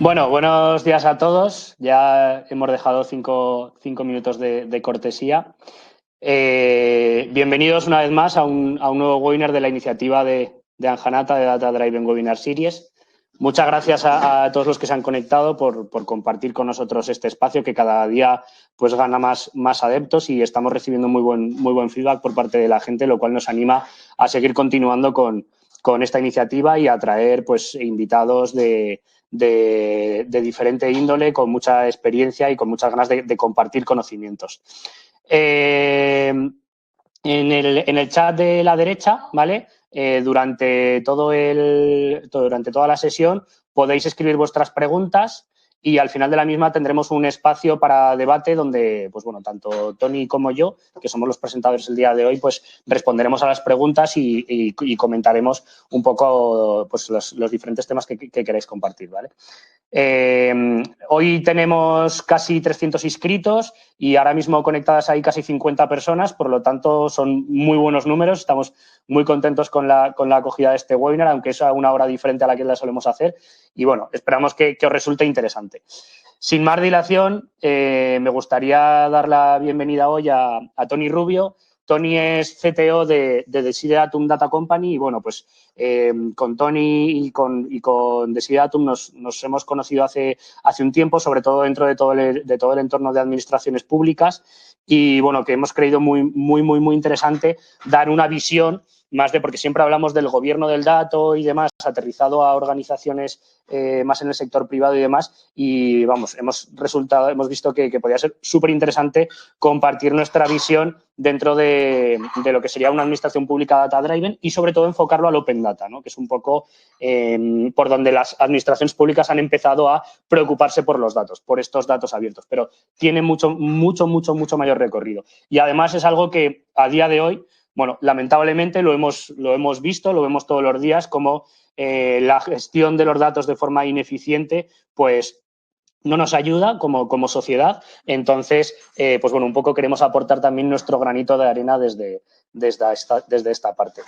Bueno, buenos días a todos. Ya hemos dejado cinco minutos de cortesía. Bienvenidos una vez más a un nuevo webinar de la iniciativa de Anjanata de Data Driven Webinar Series. Muchas gracias a todos los que se han conectado por compartir con nosotros este espacio que cada día pues gana más adeptos y estamos recibiendo muy buen feedback por parte de la gente, lo cual nos anima a seguir continuando con esta iniciativa y a traer pues invitados de diferente índole, con mucha experiencia y con muchas ganas de compartir conocimientos. En el chat de la derecha, ¿vale? Durante toda la sesión podéis escribir vuestras preguntas y al final de la misma tendremos un espacio para debate donde, pues bueno, tanto Tony como yo, que somos los presentadores el día de hoy, pues responderemos a las preguntas y comentaremos un poco pues los diferentes temas que queráis compartir, ¿vale? Hoy tenemos casi 300 inscritos y ahora mismo conectadas hay casi 50 personas, por lo tanto son muy buenos números. Estamos muy contentos con la acogida de este webinar, aunque es a una hora diferente a la que la solemos hacer. Y bueno, esperamos que os resulte interesante. Sin más dilación, me gustaría dar la bienvenida hoy a Tony Rubio. Tony es CTO de Desideratum Data Company y, bueno, pues con Tony y con Desideratum nos hemos conocido hace un tiempo, sobre todo dentro de todo el entorno de administraciones públicas y, bueno, que hemos creído muy interesante dar una visión más porque siempre hablamos del gobierno del dato y demás, aterrizado a organizaciones más en el sector privado y demás, y vamos, hemos visto que podía ser súper interesante compartir nuestra visión dentro de lo que sería una administración pública data-driven y sobre todo enfocarlo al open data, ¿no? Que es un poco por donde las administraciones públicas han empezado a preocuparse por los datos, por estos datos abiertos, pero tiene mucho mayor recorrido. Y además es algo que a día de hoy, bueno, lamentablemente lo hemos visto, lo vemos todos los días, como la gestión de los datos de forma ineficiente, pues no nos ayuda como sociedad. Entonces, pues bueno, un poco queremos aportar también nuestro granito de arena desde esta parte.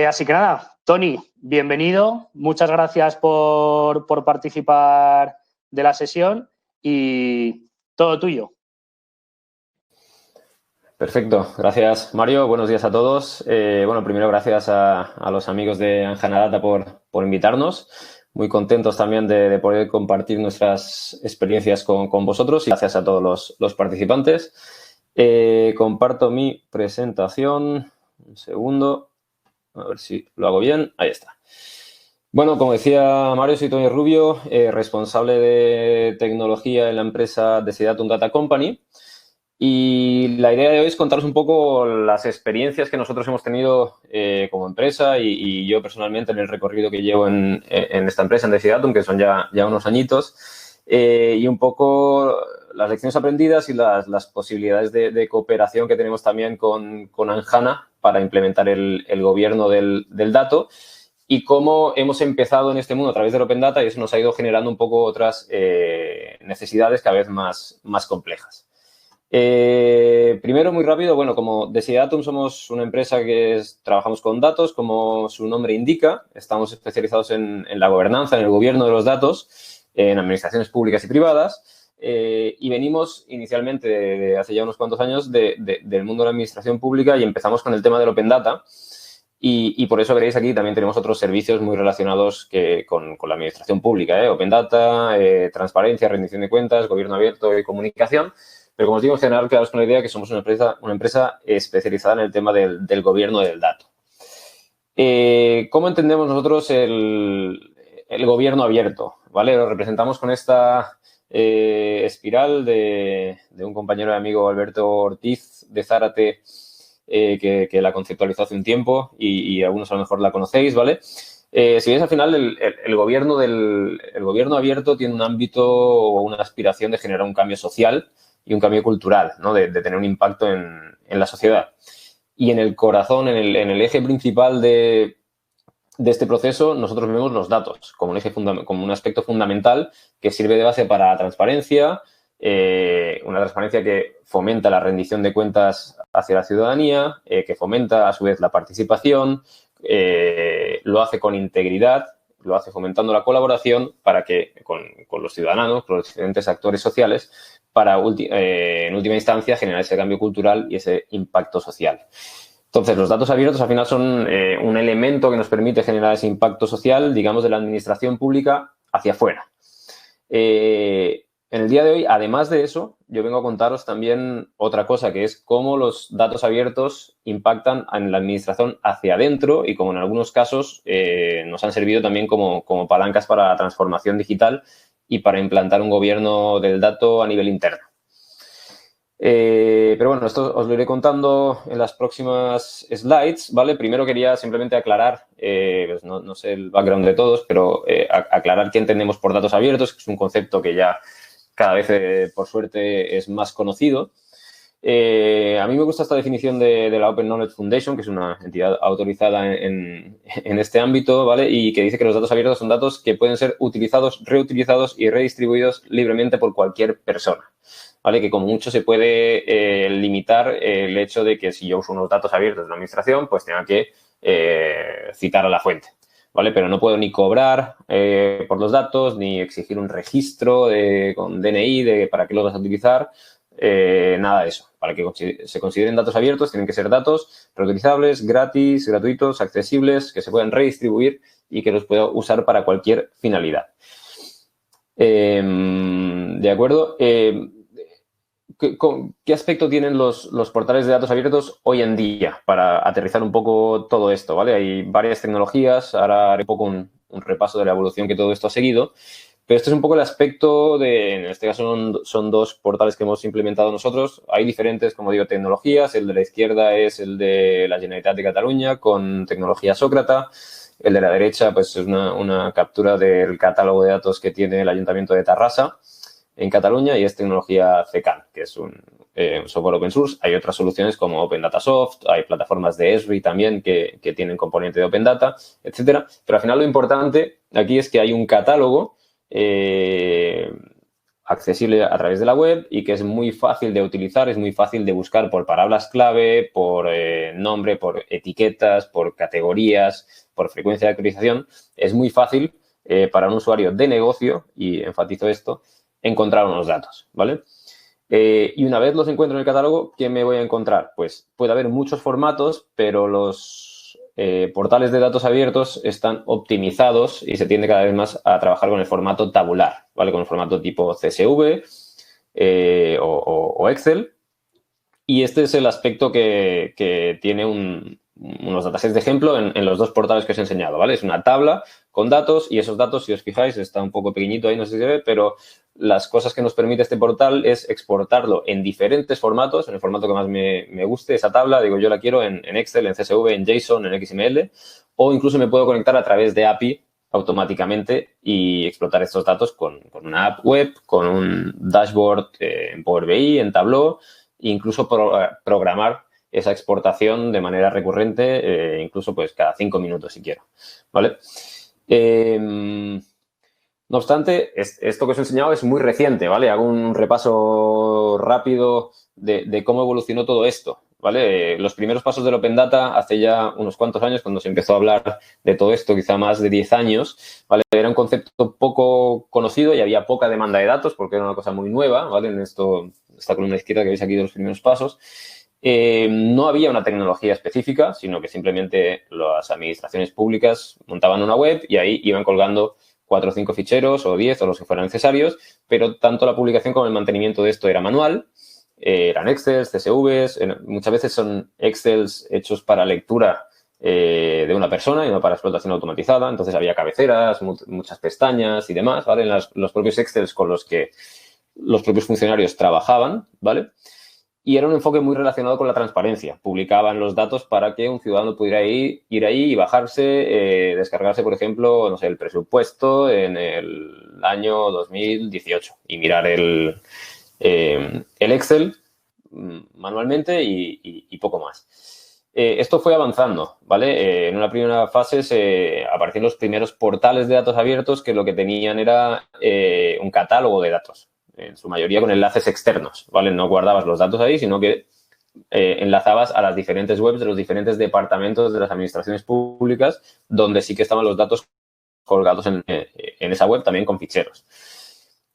Así que nada, Tony, bienvenido. Muchas gracias por participar de la sesión y todo tuyo. Perfecto, gracias Mario, buenos días a todos. Bueno, primero gracias a los amigos de Anjanadata por invitarnos. Muy contentos también de poder compartir nuestras experiencias con vosotros y gracias a todos los participantes. Comparto mi presentación. Un segundo, a ver si lo hago bien. Ahí está. Bueno, como decía Mario, soy Tony Rubio, responsable de tecnología en la empresa Desideratum Data Company. Y la idea de hoy es contaros un poco las experiencias que nosotros hemos tenido como empresa y yo personalmente en el recorrido que llevo en esta empresa, en Desideratum, que son ya unos añitos, y un poco las lecciones aprendidas y las posibilidades de cooperación que tenemos también con Anjana para implementar el gobierno del dato y cómo hemos empezado en este mundo a través del Open Data y eso nos ha ido generando un poco otras necesidades cada vez más complejas. Primero, muy rápido, bueno, como Desideratum somos una empresa que trabajamos con datos, como su nombre indica, estamos especializados en la gobernanza, en el gobierno de los datos, en administraciones públicas y privadas, y venimos inicialmente, de hace ya unos cuantos años, del mundo de la administración pública y empezamos con el tema del Open Data. Y por eso veréis aquí también tenemos otros servicios muy relacionados con la administración pública, Open Data, transparencia, rendición de cuentas, gobierno abierto y comunicación. Pero como os digo, en general, quedaros con la idea que somos una empresa especializada en el tema del gobierno del dato. ¿Cómo entendemos nosotros el gobierno abierto? ¿Vale? Lo representamos con esta espiral de un compañero y amigo, Alberto Ortiz de Zárate, que la conceptualizó hace un tiempo y algunos a lo mejor la conocéis, ¿vale? Si veis, al final, el gobierno abierto tiene un ámbito o una aspiración de generar un cambio social y un cambio cultural, ¿no? De tener un impacto en la sociedad. Y en el corazón, en el eje principal de este proceso, nosotros vemos los datos como un aspecto fundamental que sirve de base para la transparencia, una transparencia que fomenta la rendición de cuentas hacia la ciudadanía, que fomenta a su vez la participación, lo hace con integridad, lo hace fomentando la colaboración para que con los ciudadanos, con los diferentes actores sociales, para en última instancia generar ese cambio cultural y ese impacto social. Entonces, los datos abiertos al final son un elemento que nos permite generar ese impacto social, digamos, de la administración pública hacia afuera. En el día de hoy, además de eso, yo vengo a contaros también otra cosa, que es cómo los datos abiertos impactan en la administración hacia adentro y como en algunos casos nos han servido también como palancas para la transformación digital y para implantar un gobierno del dato a nivel interno. Pero bueno, esto os lo iré contando en las próximas slides, ¿vale? Primero quería simplemente aclarar, pues no sé el background de todos, pero aclarar qué entendemos por datos abiertos, que es un concepto que ya cada vez, por suerte, es más conocido. A mí me gusta esta definición de la Open Knowledge Foundation, que es una entidad autorizada en este ámbito, ¿vale? Y que dice que los datos abiertos son datos que pueden ser utilizados, reutilizados y redistribuidos libremente por cualquier persona, ¿vale? Que como mucho se puede limitar el hecho de que si yo uso unos datos abiertos de la administración, pues tenga que citar a la fuente, ¿vale? Pero no puedo ni cobrar por los datos, ni exigir un registro con DNI para qué los vas a utilizar, nada de eso. Para que se consideren datos abiertos, tienen que ser datos reutilizables, gratis, gratuitos, accesibles, que se puedan redistribuir y que los pueda usar para cualquier finalidad. ¿De acuerdo? ¿Qué aspecto tienen los portales de datos abiertos hoy en día para aterrizar un poco todo esto, ¿vale? Hay varias tecnologías, ahora haré un poco un repaso de la evolución que todo esto ha seguido, pero este es un poco el aspecto en este caso son dos portales que hemos implementado nosotros. Hay diferentes, como digo, tecnologías. El de la izquierda es el de la Generalitat de Cataluña con tecnología Sócrata. El de la derecha, pues es una captura del catálogo de datos que tiene el Ayuntamiento de Tarrasa en Cataluña y es tecnología CECAN, que es un software open source. Hay otras soluciones como Open Data Soft, hay plataformas de Esri también que tienen componente de Open Data, etcétera. Pero al final lo importante aquí es que hay un catálogo accesible a través de la web y que es muy fácil de utilizar, es muy fácil de buscar por palabras clave, por nombre, por etiquetas, por categorías, por frecuencia de actualización. Es muy fácil para un usuario de negocio, y enfatizo esto, encontrar unos datos, ¿vale? Y una vez los encuentro en el catálogo, ¿qué me voy a encontrar? Pues puede haber muchos formatos, pero los portales de datos abiertos están optimizados y se tiende cada vez más a trabajar con el formato tabular, ¿vale? Con el formato tipo CSV o Excel. Y este es el aspecto que tiene unos datasets de ejemplo en los dos portales que os he enseñado, ¿vale? Es una tabla con datos y esos datos, si os fijáis, está un poco pequeñito ahí, no sé si se ve, pero las cosas que nos permite este portal es exportarlo en diferentes formatos, en el formato que más me guste, esa tabla, digo, yo la quiero en Excel, en CSV, en JSON, en XML, o incluso me puedo conectar a través de API automáticamente y explotar estos datos con una app web, con un dashboard en Power BI, en Tableau, e incluso programar esa exportación de manera recurrente, incluso pues cada 5 minutos si quiero, ¿vale? No obstante, esto que os he enseñado es muy reciente, ¿vale? Hago un repaso rápido de cómo evolucionó todo esto, ¿vale? Los primeros pasos del Open Data hace ya unos cuantos años, cuando se empezó a hablar de todo esto, quizá más de 10 años, ¿vale? Era un concepto poco conocido y había poca demanda de datos porque era una cosa muy nueva, ¿vale? En esta columna izquierda que veis aquí de los primeros pasos. No había una tecnología específica, sino que simplemente las administraciones públicas montaban una web y ahí iban colgando 4 o 5 ficheros o 10 o los que fueran necesarios, pero tanto la publicación como el mantenimiento de esto era manual, eran Excel, CSVs, muchas veces son Excels hechos para lectura de una persona y no para explotación automatizada, entonces había cabeceras, muchas pestañas y demás, ¿vale? Los propios Excels con los que los propios funcionarios trabajaban, ¿vale? Y era un enfoque muy relacionado con la transparencia. Publicaban los datos para que un ciudadano pudiera ir ahí y bajarse, descargarse, por ejemplo, no sé, el presupuesto en el año 2018 y mirar el Excel manualmente y poco más. Esto fue avanzando, ¿vale? En una primera fase aparecieron los primeros portales de datos abiertos que lo que tenían era un catálogo de datos, en su mayoría con enlaces externos, ¿vale? No guardabas los datos ahí, sino que enlazabas a las diferentes webs de los diferentes departamentos de las administraciones públicas, donde sí que estaban los datos colgados en esa web también con ficheros.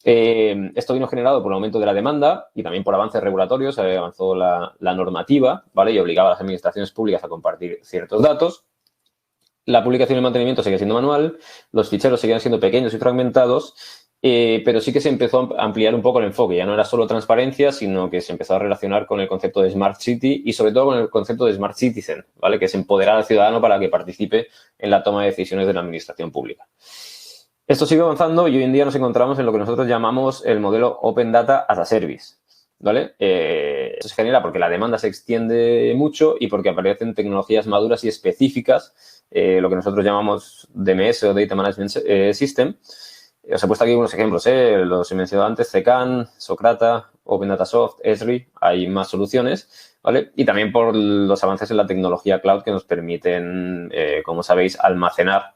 Esto vino generado por el aumento de la demanda y también por avances regulatorios. Avanzó la normativa, ¿vale? Y obligaba a las administraciones públicas a compartir ciertos datos. La publicación y el mantenimiento sigue siendo manual, los ficheros seguían siendo pequeños y fragmentados, pero sí que se empezó a ampliar un poco el enfoque. Ya no era solo transparencia, sino que se empezó a relacionar con el concepto de Smart City y sobre todo con el concepto de Smart Citizen, ¿vale? Que es empoderar al ciudadano para que participe en la toma de decisiones de la administración pública. Esto sigue avanzando y hoy en día nos encontramos en lo que nosotros llamamos el modelo Open Data as a Service, ¿vale? Eso se genera porque la demanda se extiende mucho y porque aparecen tecnologías maduras y específicas, lo que nosotros llamamos DMS o Data Management System. Os he puesto aquí unos ejemplos, los he mencionado antes, CECAN, Socrata, Open Data Soft, Esri, hay más soluciones, ¿vale? Y también por los avances en la tecnología cloud que nos permiten, como sabéis, almacenar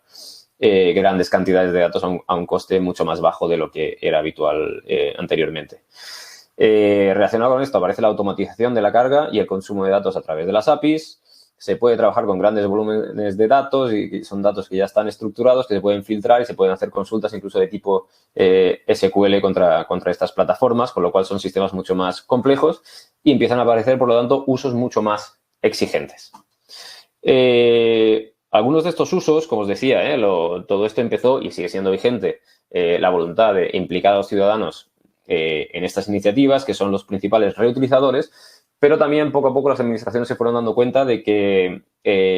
grandes cantidades de datos a un coste mucho más bajo de lo que era habitual anteriormente. Relacionado con esto aparece la automatización de la carga y el consumo de datos a través de las APIs. Se puede trabajar con grandes volúmenes de datos y son datos que ya están estructurados, que se pueden filtrar y se pueden hacer consultas incluso de tipo SQL contra estas plataformas, con lo cual son sistemas mucho más complejos y empiezan a aparecer, por lo tanto, usos mucho más exigentes. Algunos de estos usos, como os decía, todo esto empezó y sigue siendo vigente la voluntad de implicar a los ciudadanos en estas iniciativas, que son los principales reutilizadores, pero también poco a poco las administraciones se fueron dando cuenta de que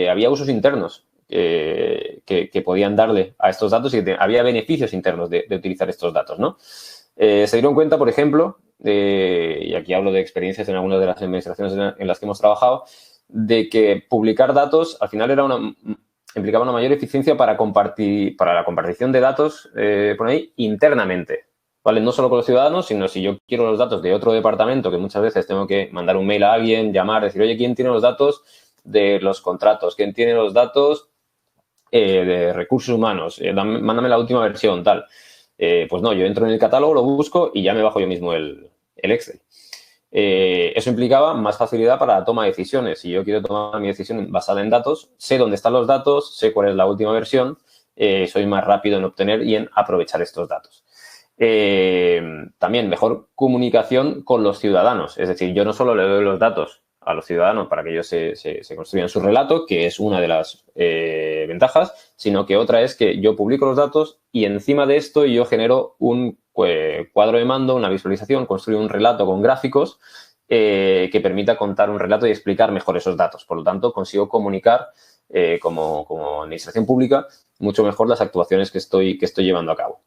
había usos internos que podían darle a estos datos y que había beneficios internos de utilizar estos datos, ¿no? Se dieron cuenta, por ejemplo, y aquí hablo de experiencias en algunas de las administraciones en las que hemos trabajado, de que publicar datos al final implicaba una mayor eficiencia para la compartición de datos por ahí internamente, ¿vale? No solo con los ciudadanos, sino si yo quiero los datos de otro departamento, que muchas veces tengo que mandar un mail a alguien, llamar, decir, oye, ¿quién tiene los datos de los contratos? ¿Quién tiene los datos de recursos humanos? Mándame la última versión, tal. Pues no, yo entro en el catálogo, lo busco y ya me bajo yo mismo el Excel. Eso implicaba más facilidad para la toma de decisiones. Si yo quiero tomar mi decisión basada en datos, sé dónde están los datos, sé cuál es la última versión, soy más rápido en obtener y en aprovechar estos datos. También mejor comunicación con los ciudadanos. Es decir, yo no solo le doy los datos a los ciudadanos para que ellos se construyan su relato, que es una de las ventajas, sino que otra es que yo publico los datos y encima de esto yo genero un cuadro de mando, una visualización, construyo un relato con gráficos que permita contar un relato y explicar mejor esos datos. Por lo tanto, consigo comunicar como administración pública mucho mejor las actuaciones que estoy llevando a cabo.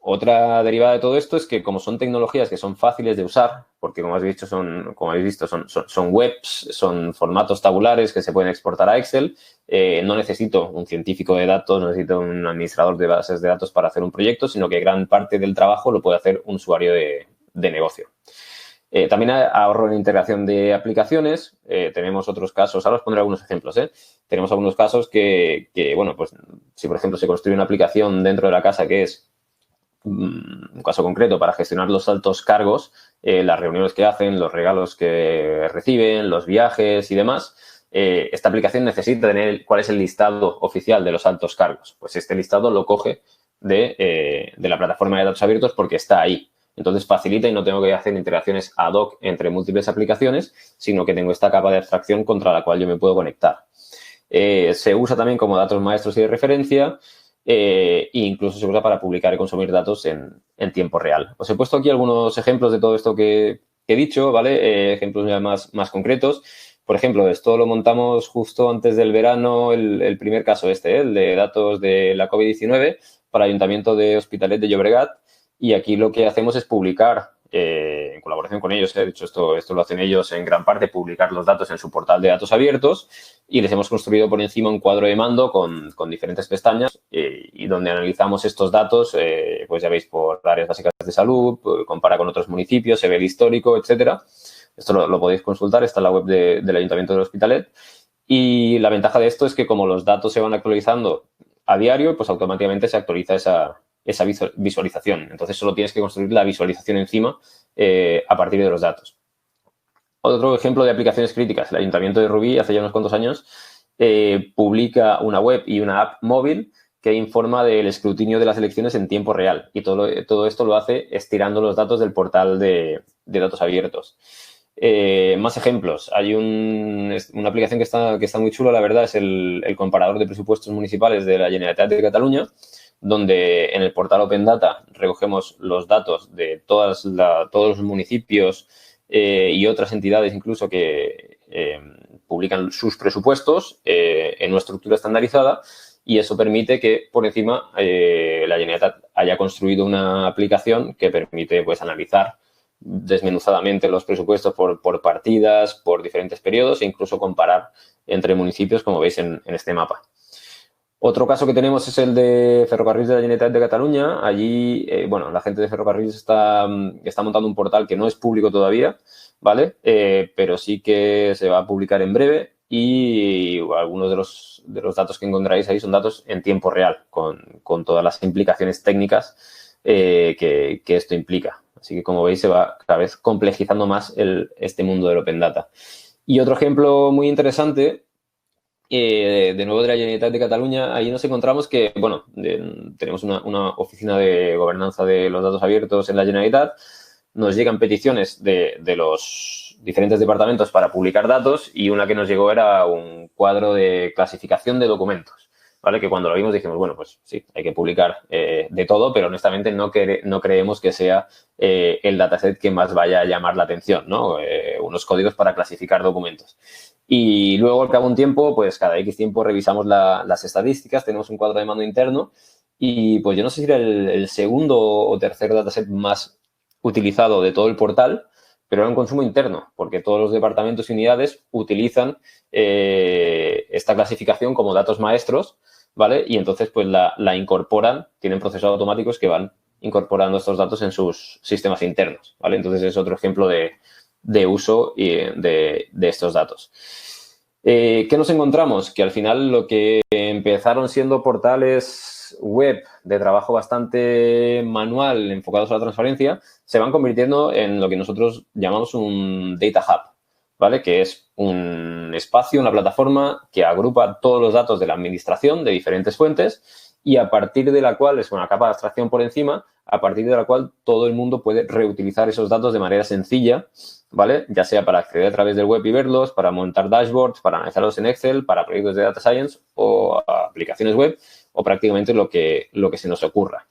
Otra derivada de todo esto es que como son tecnologías que son fáciles de usar, porque como habéis visto son webs, son formatos tabulares que se pueden exportar a Excel, no necesito un científico de datos, no necesito un administrador de bases de datos para hacer un proyecto, sino que gran parte del trabajo lo puede hacer un usuario de negocio. También ahorro en integración de aplicaciones. Tenemos otros casos, ahora os pondré algunos ejemplos. Tenemos algunos casos que, bueno, pues si por ejemplo se construye una aplicación dentro de la casa que es un caso concreto para gestionar los altos cargos, las reuniones que hacen, los regalos que reciben, los viajes y demás, esta aplicación necesita tener cuál es el listado oficial de los altos cargos. Pues este listado lo coge de la plataforma de datos abiertos porque está ahí. Entonces facilita y no tengo que hacer integraciones ad hoc entre múltiples aplicaciones, sino que tengo esta capa de abstracción contra la cual yo me puedo conectar. Se usa también como datos maestros y de referencia e incluso se usa para publicar y consumir datos en tiempo real. Os he puesto aquí algunos ejemplos de todo esto que he dicho, ¿vale? Ejemplos ya más concretos. Por ejemplo, esto lo montamos justo antes del verano, el primer caso el de datos de la COVID-19 para el Ayuntamiento de Hospitalet de Llobregat. Y aquí lo que hacemos es publicar, en colaboración con ellos, de hecho esto lo hacen ellos en gran parte, publicar los datos en su portal de datos abiertos y les hemos construido por encima un cuadro de mando con diferentes pestañas y donde analizamos estos datos, pues ya veis, por áreas básicas de salud, compara con otros municipios, se ve el histórico, etcétera. Esto lo podéis consultar, está en la web del Ayuntamiento de Hospitalet. Y la ventaja de esto es que como los datos se van actualizando a diario, pues automáticamente se actualiza esa visualización. Entonces, solo tienes que construir la visualización encima a partir de los datos. Otro ejemplo de aplicaciones críticas. El Ayuntamiento de Rubí, hace ya unos cuantos años, publica una web y una app móvil que informa del escrutinio de las elecciones en tiempo real. Y todo esto lo hace estirando los datos del portal de datos abiertos. Más ejemplos. Hay una aplicación que está muy chula, la verdad, es el comparador de presupuestos municipales de la Generalitat de Cataluña, donde en el portal Open Data recogemos los datos de todos los municipios y otras entidades incluso que publican sus presupuestos en una estructura estandarizada, y eso permite que por encima la Generalitat haya construido una aplicación que permite pues analizar desmenuzadamente los presupuestos por partidas, por diferentes periodos e incluso comparar entre municipios, como veis en este mapa. Otro caso que tenemos es el de Ferrocarrils de la Generalitat de Cataluña. Allí, bueno, la gente de Ferrocarrils está montando un portal que no es público todavía, ¿vale? Pero sí que se va a publicar en breve, y algunos de los datos que encontráis ahí son datos en tiempo real, con todas las implicaciones técnicas que esto implica. Así que, como veis, se va cada vez complejizando más este mundo del Open Data. Y otro ejemplo muy interesante, de nuevo de la Generalitat de Cataluña, ahí nos encontramos que, bueno, tenemos una oficina de gobernanza de los datos abiertos en la Generalitat. Nos llegan peticiones de los diferentes departamentos para publicar datos, y una que nos llegó era un cuadro de clasificación de documentos, ¿vale? Que cuando lo vimos dijimos, bueno, pues sí, hay que publicar de todo, pero honestamente no creemos que sea el dataset que más vaya a llamar la atención, ¿no? Unos códigos para clasificar documentos. Y luego, al cabo de un tiempo, pues cada X tiempo revisamos las estadísticas, tenemos un cuadro de mando interno, y pues yo no sé si era el segundo o tercer dataset más utilizado de todo el portal, pero era un consumo interno, porque todos los departamentos y unidades utilizan esta clasificación como datos maestros, ¿vale? Y entonces pues la incorporan, tienen procesos automáticos que van incorporando estos datos en sus sistemas internos, ¿vale? Entonces es otro ejemplo de uso de estos datos. ¿Qué nos encontramos? Que al final lo que empezaron siendo portales web de trabajo bastante manual enfocados a la transparencia se van convirtiendo en lo que nosotros llamamos un data hub, ¿vale? Que es un espacio, una plataforma que agrupa todos los datos de la administración de diferentes fuentes, y a partir de la cual es una capa de abstracción por encima, a partir de la cual todo el mundo puede reutilizar esos datos de manera sencilla, ¿vale? Ya sea para acceder a través del web y verlos, para montar dashboards, para analizarlos en Excel, para proyectos de Data Science o aplicaciones web, o prácticamente lo que se nos ocurra.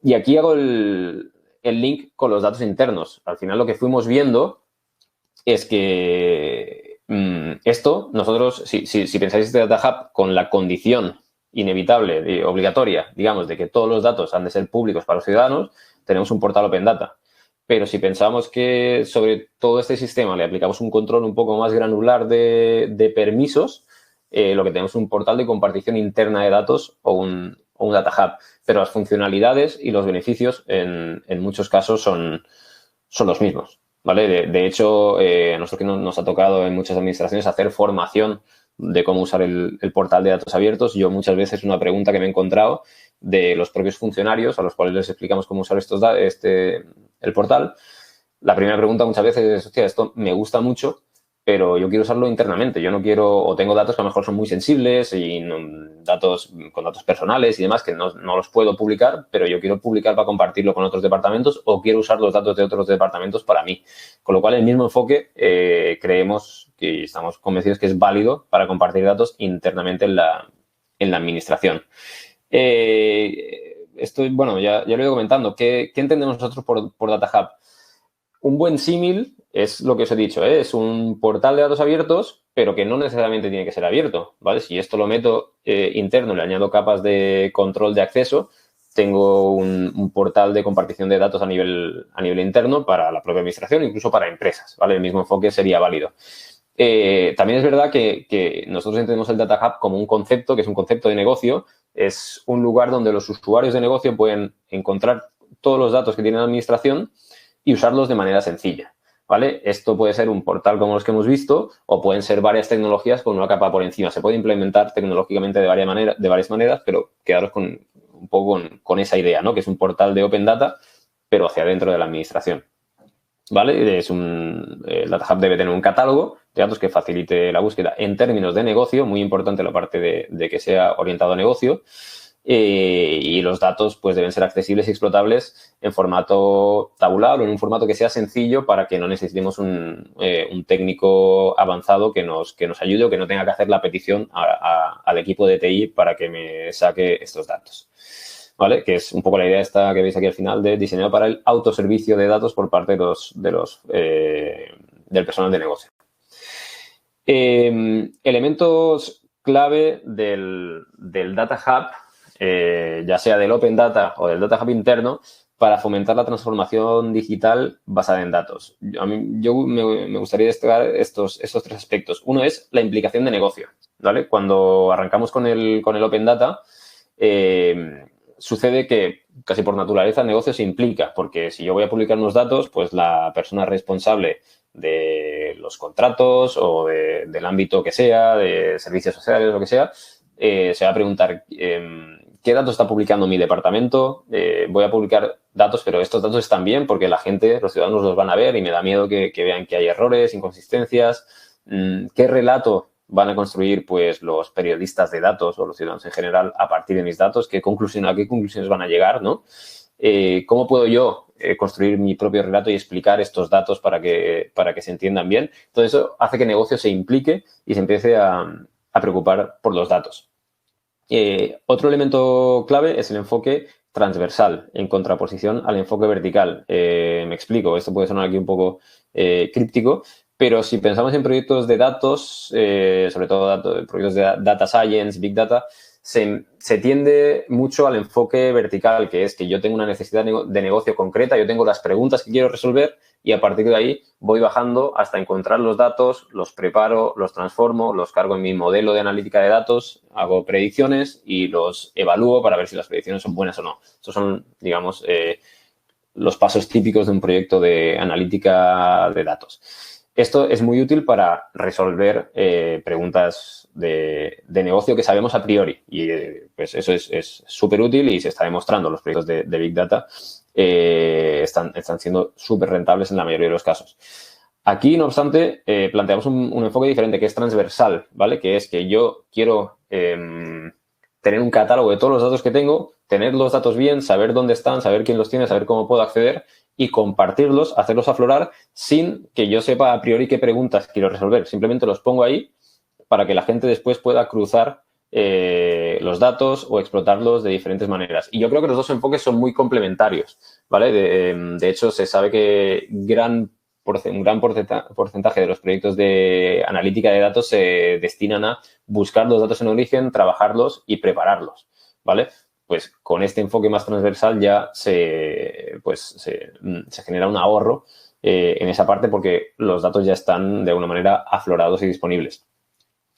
Y aquí hago el link con los datos internos. Al final lo que fuimos viendo es que esto, nosotros, si pensáis este Data Hub con la condición inevitable, obligatoria, digamos, de que todos los datos han de ser públicos para los ciudadanos, tenemos un portal Open Data. Pero si pensamos que sobre todo este sistema le aplicamos un control un poco más granular de permisos, lo que tenemos es un portal de compartición interna de datos o un Data Hub. Pero las funcionalidades y los beneficios en muchos casos son los mismos, ¿vale? De hecho, a nosotros que nos ha tocado en muchas administraciones hacer formación de cómo usar el portal de datos abiertos, yo muchas veces una pregunta que me he encontrado de los propios funcionarios a los cuales les explicamos cómo usar el portal, la primera pregunta muchas veces es, hostia, esto me gusta mucho, pero yo quiero usarlo internamente. Yo no quiero, o tengo datos que a lo mejor son muy sensibles y con datos personales y demás que no los puedo publicar, pero yo quiero publicar para compartirlo con otros departamentos, o quiero usar los datos de otros departamentos para mí. Con lo cual, el mismo enfoque creemos que estamos convencidos que es válido para compartir datos internamente en la administración. Bueno, ya lo he ido comentando. ¿Qué entendemos nosotros por Data Hub? Un buen símil es lo que os he dicho, ¿eh? Es un portal de datos abiertos, pero que no necesariamente tiene que ser abierto, ¿vale? Si esto lo meto interno y le añado capas de control de acceso, tengo un portal de compartición de datos a nivel interno para la propia administración, incluso para empresas, ¿vale? El mismo enfoque sería válido. También es verdad que nosotros entendemos el Data Hub como un concepto, que es un concepto de negocio. Es un lugar donde los usuarios de negocio pueden encontrar todos los datos que tiene la administración y usarlos de manera sencilla, ¿vale? Esto puede ser un portal como los que hemos visto, o pueden ser varias tecnologías con una capa por encima. Se puede implementar tecnológicamente de varias maneras, pero quedaros un poco con esa idea, ¿no? Que es un portal de Open Data, pero hacia dentro de la administración. ¿vale? El Data Hub debe tener un catálogo de datos que facilite la búsqueda en términos de negocio, muy importante la parte de que sea orientado a negocio, y los datos pues deben ser accesibles y explotables en formato tabular o en un formato que sea sencillo para que no necesitemos un técnico avanzado que nos ayude o que no tenga que hacer la petición al equipo de TI para que me saque estos datos. ¿Vale? Que es un poco la idea esta que veis aquí al final de diseñado para el autoservicio de datos por parte del personal de negocio. Elementos clave del Data Hub, ya sea del Open Data o del Data Hub interno, para fomentar la transformación digital basada en datos. Yo me gustaría destacar estos tres aspectos. Uno es la implicación de negocio, ¿vale? Cuando arrancamos con el Open Data, sucede que casi por naturaleza el negocio se implica, porque si yo voy a publicar unos datos, pues la persona responsable de los contratos o del ámbito que sea, de servicios sociales, lo que sea, se va a preguntar ¿qué datos está publicando mi departamento? Voy a publicar datos, pero estos datos están bien porque la gente, los ciudadanos los van a ver y me da miedo que vean que hay errores, inconsistencias. ¿Qué relato van a construir pues los periodistas de datos o los ciudadanos en general a partir de mis datos? ¿A qué conclusiones van a llegar, ¿no? ¿Cómo puedo yo construir mi propio relato y explicar estos datos para que se entiendan bien? Todo eso hace que el negocio se implique y se empiece a preocupar por los datos. Otro elemento clave es el enfoque transversal en contraposición al enfoque vertical. Me explico, esto puede sonar aquí un poco críptico, pero si pensamos en proyectos de datos, sobre todo proyectos de data science, big data, se tiende mucho al enfoque vertical, que es que yo tengo una necesidad de negocio concreta, yo tengo las preguntas que quiero resolver y a partir de ahí voy bajando hasta encontrar los datos, los preparo, los transformo, los cargo en mi modelo de analítica de datos, hago predicciones y los evalúo para ver si las predicciones son buenas o no. Estos son, digamos, los pasos típicos de un proyecto de analítica de datos. Esto es muy útil para resolver preguntas de negocio que sabemos a priori y pues eso es súper útil y se está demostrando. Los proyectos de Big Data están siendo súper rentables en la mayoría de los casos. Aquí, no obstante, planteamos un enfoque diferente que es transversal, ¿vale? Que es que yo quiero tener un catálogo de todos los datos que tengo, tener los datos bien, saber dónde están, saber quién los tiene, saber cómo puedo acceder y compartirlos, hacerlos aflorar sin que yo sepa a priori qué preguntas quiero resolver. Simplemente los pongo ahí para que la gente después pueda cruzar los datos o explotarlos de diferentes maneras. Y yo creo que los dos enfoques son muy complementarios, ¿vale? De hecho, se sabe que un gran porcentaje de los proyectos de analítica de datos se destinan a buscar los datos en origen, trabajarlos y prepararlos, ¿vale? Pues con este enfoque más transversal ya se genera un ahorro en esa parte porque los datos ya están de alguna manera aflorados y disponibles.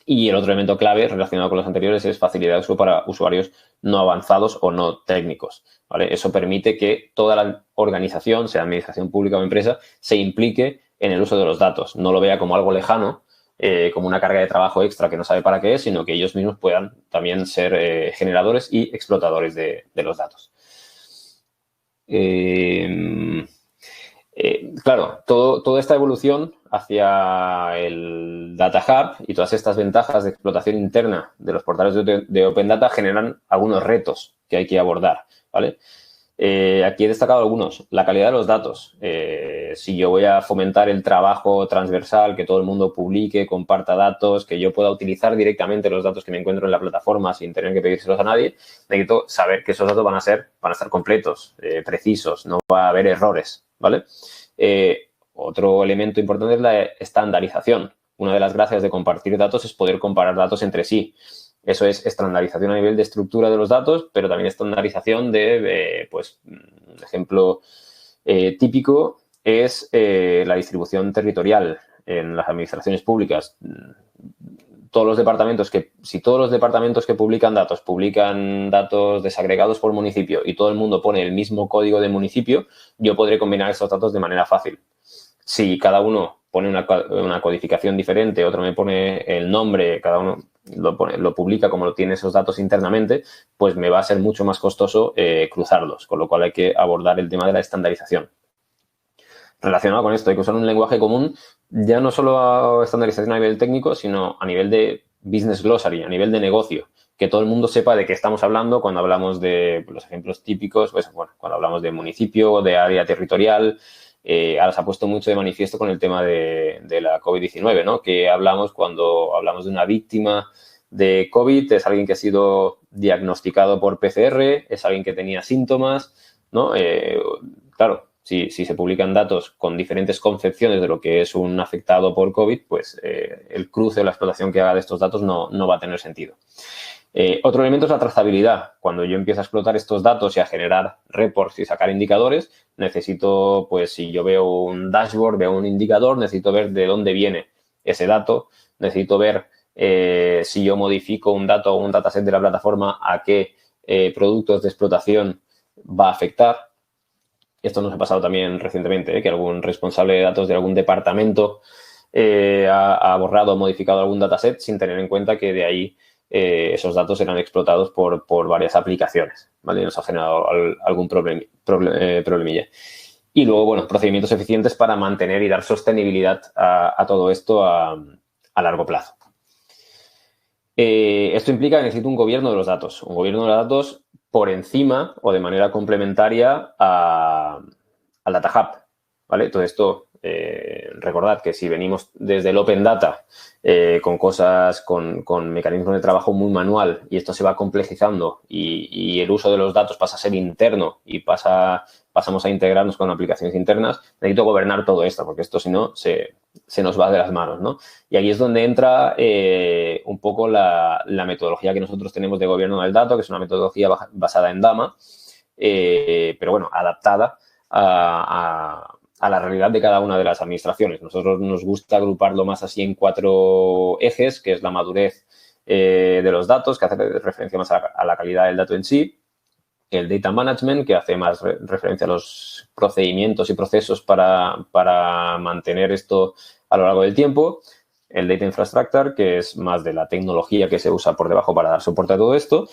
Y el otro elemento clave relacionado con los anteriores es facilidad de uso para usuarios no avanzados o no técnicos, ¿vale? Eso permite que toda la organización, sea administración pública o empresa, se implique en el uso de los datos. No lo vea como algo lejano, como una carga de trabajo extra que no sabe para qué es, sino que ellos mismos puedan también ser generadores y explotadores de los datos. Claro, toda esta evolución hacia el Data Hub y todas estas ventajas de explotación interna de los portales de Open Data generan algunos retos que hay que abordar, ¿vale? Aquí he destacado algunos. La calidad de los datos. Si yo voy a fomentar el trabajo transversal, que todo el mundo publique, comparta datos, que yo pueda utilizar directamente los datos que me encuentro en la plataforma sin tener que pedírselos a nadie, necesito saber que esos datos van a estar completos, precisos, no va a haber errores, ¿vale? Otro elemento importante es la estandarización. Una de las gracias de compartir datos es poder comparar datos entre sí. Eso es estandarización a nivel de estructura de los datos, pero también estandarización pues, un ejemplo típico es la distribución territorial en las administraciones públicas. Si todos los departamentos que publican datos desagregados por municipio y todo el mundo pone el mismo código de municipio, yo podré combinar esos datos de manera fácil. Si cada uno pone una codificación diferente, otro me pone el nombre, cada uno lo publica como lo tiene esos datos internamente, pues me va a ser mucho más costoso cruzarlos, con lo cual hay que abordar el tema de la estandarización. relacionado con esto, hay que usar un lenguaje común, ya no solo a estandarización a nivel técnico, sino a nivel de business glossary, a nivel de negocio, que todo el mundo sepa de qué estamos hablando cuando hablamos de los ejemplos típicos, pues bueno, cuando hablamos de municipio, de área territorial. Ahora se ha puesto mucho de manifiesto con el tema de la COVID-19, ¿no? Que hablamos cuando hablamos de una víctima de COVID, es alguien que ha sido diagnosticado por PCR, es alguien que tenía síntomas, ¿no? Claro, si se publican datos con diferentes concepciones de lo que es un afectado por COVID, pues el cruce o la explotación que haga de estos datos no va a tener sentido. Otro elemento es la trazabilidad. Cuando yo empiezo a explotar estos datos y a generar reports y sacar indicadores, necesito, pues si yo veo un dashboard, veo un indicador, necesito ver de dónde viene ese dato, necesito ver si yo modifico un dato o un dataset de la plataforma, a qué productos de explotación va a afectar. Esto nos ha pasado también recientemente, que algún responsable de datos de algún departamento ha borrado o modificado algún dataset sin tener en cuenta que de ahí esos datos eran explotados por varias aplicaciones, ¿vale? Y nos ha generado algún problemilla. Y luego, bueno, procedimientos eficientes para mantener y dar sostenibilidad a todo esto a largo plazo. Esto implica que necesito un gobierno de los datos. Un gobierno de los datos por encima o de manera complementaria al Data Hub, ¿vale? Todo esto, recordad que si venimos desde el Open Data con cosas, con mecanismos de trabajo muy manual y esto se va complejizando y el uso de los datos pasa a ser interno y pasamos a integrarnos con aplicaciones internas, necesito gobernar todo esto porque esto si no se nos va de las manos, ¿no? Y ahí es donde entra un poco la metodología que nosotros tenemos de gobierno del dato, que es una metodología basada en DAMA, pero bueno, adaptada a la realidad de cada una de las administraciones. Nosotros nos gusta agruparlo más así en 4 ejes, que es la madurez de los datos, que hace referencia más a la calidad del dato en sí, el data management, que hace más referencia a los procedimientos y procesos para mantener esto a lo largo del tiempo, el data infrastructure, que es más de la tecnología que se usa por debajo para dar soporte a todo esto,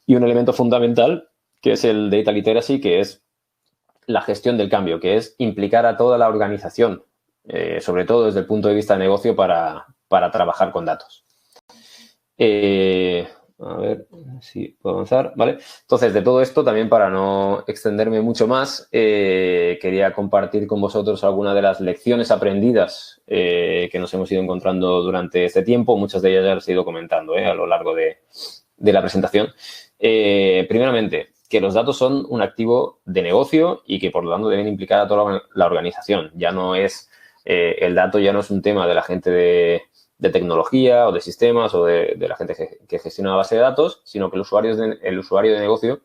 y un elemento fundamental, que es el data literacy, que es la gestión del cambio, que es implicar a toda la organización, sobre todo desde el punto de vista de negocio, para trabajar con datos. A ver si puedo avanzar, ¿vale? Entonces, de todo esto, también para no extenderme mucho más, quería compartir con vosotros algunas de las lecciones aprendidas que nos hemos ido encontrando durante este tiempo. Muchas de ellas ya las he ido comentando a lo largo de la presentación. Primeramente, que los datos son un activo de negocio y que, por lo tanto, deben implicar a toda la organización. Ya no es, el dato ya no es un tema de la gente de tecnología o de sistemas o de la gente que gestiona la base de datos, sino que el usuario de negocio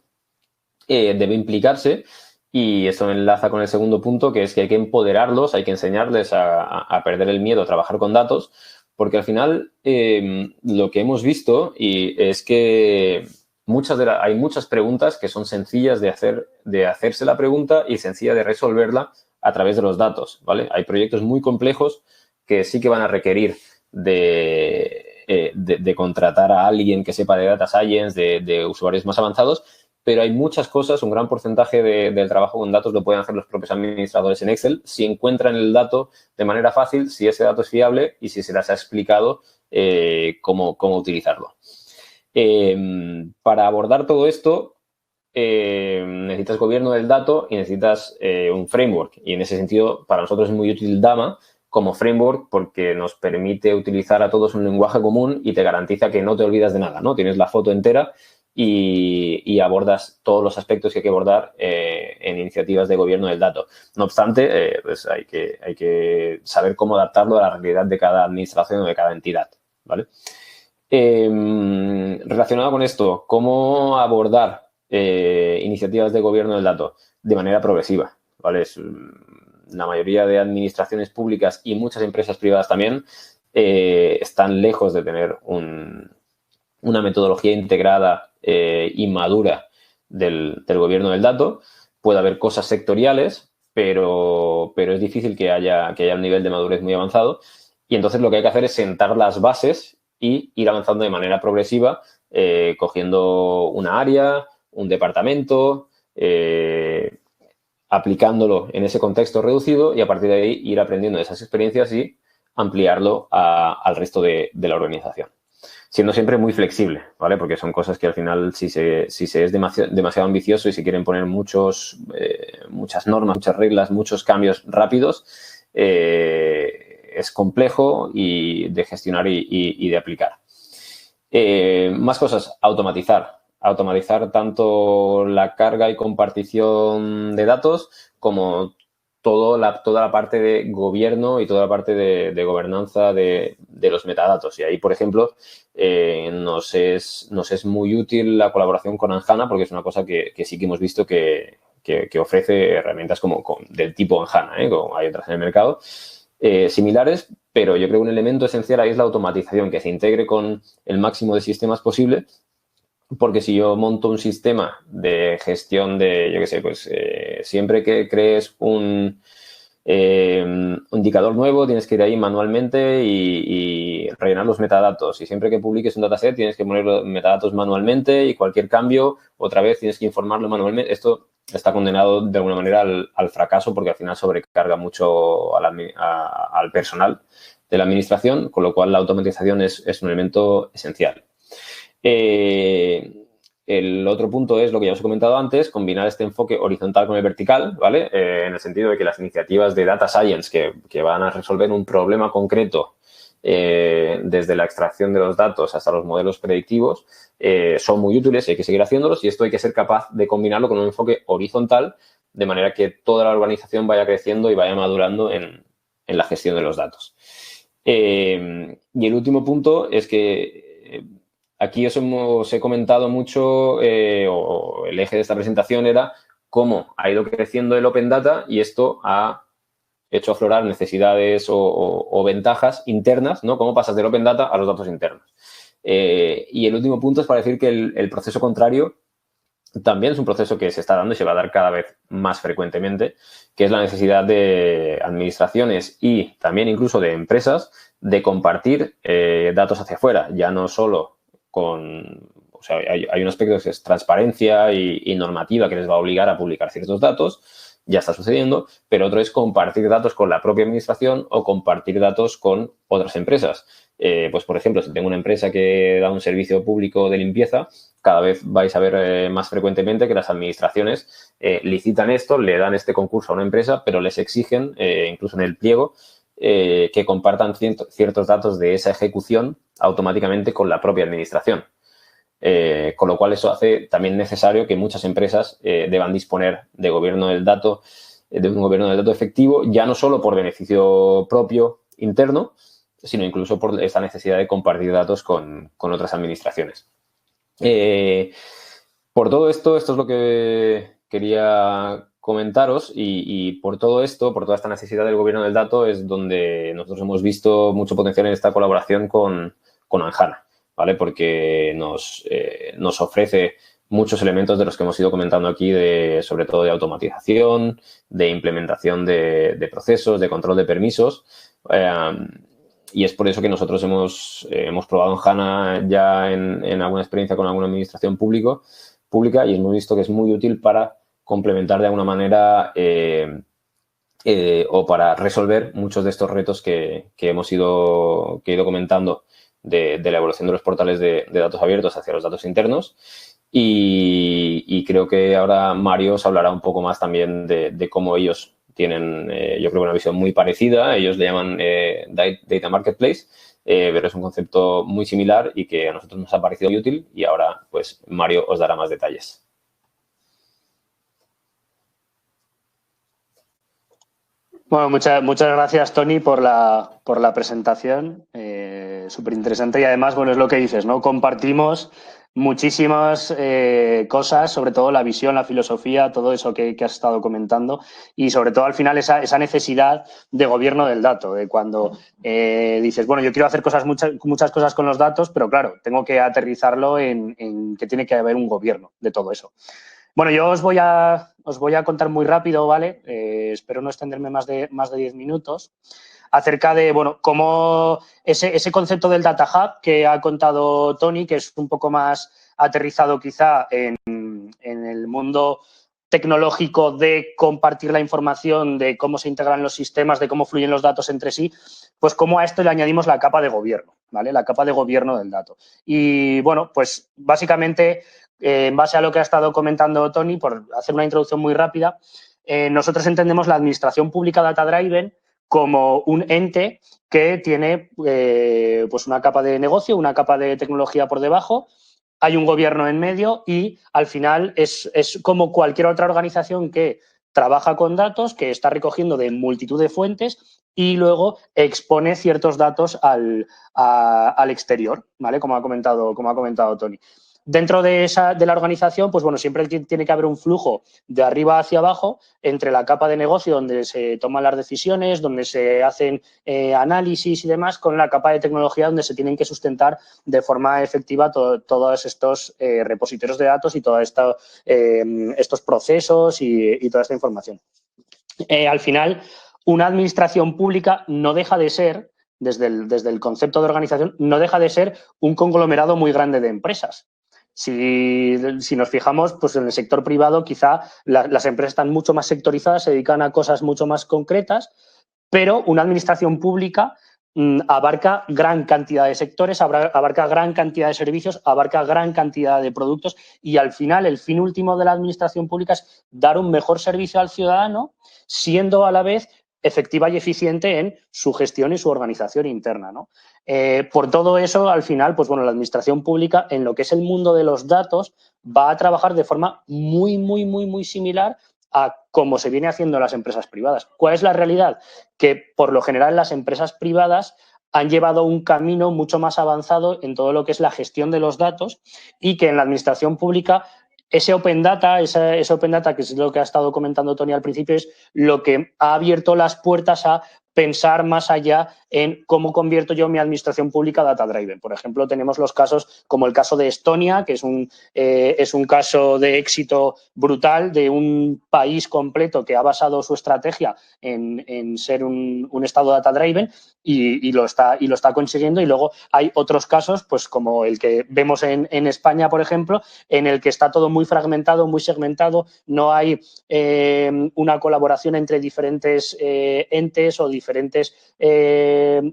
debe implicarse, y esto enlaza con el segundo punto, que es que hay que empoderarlos, hay que enseñarles a perder el miedo a trabajar con datos, porque al final lo que hemos visto es que hay muchas preguntas que son sencillas de hacerse la pregunta y sencilla de resolverla a través de los datos, ¿vale? Hay proyectos muy complejos que sí que van a requerir de contratar a alguien que sepa de data science, de usuarios más avanzados, pero hay muchas cosas, un gran porcentaje del trabajo con datos lo pueden hacer los propios administradores en Excel si encuentran el dato de manera fácil, si ese dato es fiable y si se les ha explicado cómo utilizarlo. Para abordar todo esto, necesitas gobierno del dato y necesitas un framework. Y en ese sentido, para nosotros es muy útil DAMA como framework porque nos permite utilizar a todos un lenguaje común y te garantiza que no te olvidas de nada, ¿no? Tienes la foto entera y abordas todos los aspectos que hay que abordar en iniciativas de gobierno del dato. No obstante, pues hay que saber cómo adaptarlo a la realidad de cada administración o de cada entidad, ¿vale? Relacionado con esto, ¿cómo abordar iniciativas de gobierno del dato? De manera progresiva, ¿vale? La mayoría de administraciones públicas y muchas empresas privadas también están lejos de tener una metodología integrada y madura del gobierno del dato. Puede haber cosas sectoriales, pero es difícil que haya un nivel de madurez muy avanzado. Y entonces lo que hay que hacer es sentar las bases y ir avanzando de manera progresiva, cogiendo una área, un departamento, aplicándolo en ese contexto reducido y a partir de ahí ir aprendiendo de esas experiencias y ampliarlo al resto de la organización. Siendo siempre muy flexible, ¿vale? Porque son cosas que al final, si se es demasiado ambicioso y se quieren poner muchas normas, muchas reglas, muchos cambios rápidos, es complejo y de gestionar y de aplicar. Más cosas, automatizar. Automatizar tanto la carga y compartición de datos como toda la parte de gobierno y toda la parte de gobernanza de los metadatos. Y ahí, por ejemplo, nos es muy útil la colaboración con Anjana porque es una cosa que sí que hemos visto que ofrece herramientas del tipo Anjana, como hay otras en el mercado, similares, pero yo creo que un elemento esencial ahí es la automatización, que se integre con el máximo de sistemas posible. Porque si yo monto un sistema de gestión de, yo qué sé, pues siempre que crees un indicador nuevo tienes que ir ahí manualmente y rellenar los metadatos. Y siempre que publiques un dataset tienes que poner los metadatos manualmente y cualquier cambio otra vez tienes que informarlo manualmente. Esto está condenado de alguna manera al fracaso porque al final sobrecarga mucho al personal de la administración, con lo cual la automatización es un elemento esencial. El otro punto es lo que ya os he comentado antes, combinar este enfoque horizontal con el vertical, ¿vale? En el sentido de que las iniciativas de Data Science que van a resolver un problema concreto desde la extracción de los datos hasta los modelos predictivos son muy útiles y hay que seguir haciéndolos y esto hay que ser capaz de combinarlo con un enfoque horizontal de manera que toda la organización vaya creciendo y vaya madurando en la gestión de los datos. Y el último punto es que aquí os he comentado mucho, o el eje de esta presentación era cómo ha ido creciendo el Open Data y esto ha hecho aflorar necesidades o ventajas internas, ¿no? Cómo pasas del Open Data a los datos internos. Y el último punto es para decir que el proceso contrario también es un proceso que se está dando y se va a dar cada vez más frecuentemente, que es la necesidad de administraciones y también incluso de empresas de compartir datos hacia afuera, ya no solo o sea, hay un aspecto que es transparencia y normativa que les va a obligar a publicar ciertos datos, ya está sucediendo, pero otro es compartir datos con la propia administración o compartir datos con otras empresas. Pues, por ejemplo, si tengo una empresa que da un servicio público de limpieza, cada vez vais a ver más frecuentemente que las administraciones licitan esto, le dan este concurso a una empresa, pero les exigen, incluso en el pliego, que compartan ciertos datos de esa ejecución automáticamente con la propia administración. Con lo cual eso hace también necesario que muchas empresas deban disponer de un gobierno del dato efectivo, ya no solo por beneficio propio interno, sino incluso por esta necesidad de compartir datos con otras administraciones. Por todo esto es lo que quería comentaros y por todo esto, por toda esta necesidad del gobierno del dato es donde nosotros hemos visto mucho potencial en esta colaboración con Anjana, ¿vale? Porque nos ofrece muchos elementos de los que hemos ido comentando aquí, sobre todo de automatización, de implementación de procesos, de control de permisos. Y es por eso que nosotros hemos probado Anjana ya en alguna experiencia con alguna administración pública y hemos visto que es muy útil para complementar de alguna manera o para resolver muchos de estos retos que he ido comentando de la evolución de los portales de datos abiertos hacia los datos internos. Y creo que ahora Mario os hablará un poco más también de cómo ellos tienen, yo creo, una visión muy parecida. Ellos le llaman Data Marketplace, pero es un concepto muy similar y que a nosotros nos ha parecido muy útil y ahora, pues, Mario os dará más detalles. Bueno, muchas gracias, Tony, por la presentación. Súper interesante y además, bueno, es lo que dices, ¿no? Compartimos muchísimas cosas, sobre todo la visión, la filosofía, todo eso que has estado comentando y sobre todo al final esa necesidad de gobierno del dato, de cuando dices, bueno, yo quiero hacer muchas cosas con los datos, pero claro, tengo que aterrizarlo en que tiene que haber un gobierno de todo eso. Bueno, yo os voy a contar muy rápido, ¿vale? Espero no extenderme más de 10 minutos, acerca de, bueno, cómo ese concepto del Data Hub que ha contado Tony, que es un poco más aterrizado quizá en el mundo tecnológico de compartir la información, de cómo se integran los sistemas, de cómo fluyen los datos entre sí, pues cómo a esto le añadimos la capa de gobierno, ¿vale? La capa de gobierno del dato. Y bueno, pues básicamente, en base a lo que ha estado comentando Tony, por hacer una introducción muy rápida, nosotros entendemos la administración pública data-driven como un ente que tiene pues una capa de negocio, una capa de tecnología por debajo, hay un gobierno en medio y al final es como cualquier otra organización que trabaja con datos, que está recogiendo de multitud de fuentes y luego expone ciertos datos al exterior, ¿vale? Como ha comentado Tony. Dentro de la organización, pues bueno, siempre tiene que haber un flujo de arriba hacia abajo entre la capa de negocio donde se toman las decisiones, donde se hacen análisis y demás, con la capa de tecnología donde se tienen que sustentar de forma efectiva todos estos repositorios de datos y todos estos procesos y toda esta información. Al final, una administración pública no deja de ser, desde el concepto de organización, no deja de ser un conglomerado muy grande de empresas. Si nos fijamos, pues en el sector privado quizá las empresas están mucho más sectorizadas, se dedican a cosas mucho más concretas, pero una administración pública abarca gran cantidad de sectores, abarca gran cantidad de servicios, abarca gran cantidad de productos y al final el fin último de la administración pública es dar un mejor servicio al ciudadano, siendo a la vez efectiva y eficiente en su gestión y su organización interna, ¿no? Por todo eso, al final, pues bueno, la administración pública en lo que es el mundo de los datos va a trabajar de forma muy similar a cómo se viene haciendo en las empresas privadas. ¿Cuál es la realidad? Que por lo general las empresas privadas han llevado un camino mucho más avanzado en todo lo que es la gestión de los datos y que en la administración pública ese Open Data, ese Open Data, que es lo que ha estado comentando Tony al principio, es lo que ha abierto las puertas a pensar más allá en cómo convierto yo mi administración pública data-driven. Por ejemplo, tenemos los casos como el caso de Estonia, que es un caso de éxito brutal de un país completo que ha basado su estrategia en ser un estado data-driven y lo está consiguiendo. Y luego hay otros casos, pues como el que vemos en España, por ejemplo, en el que está todo muy fragmentado, muy segmentado, no hay una colaboración entre diferentes entes o diferentes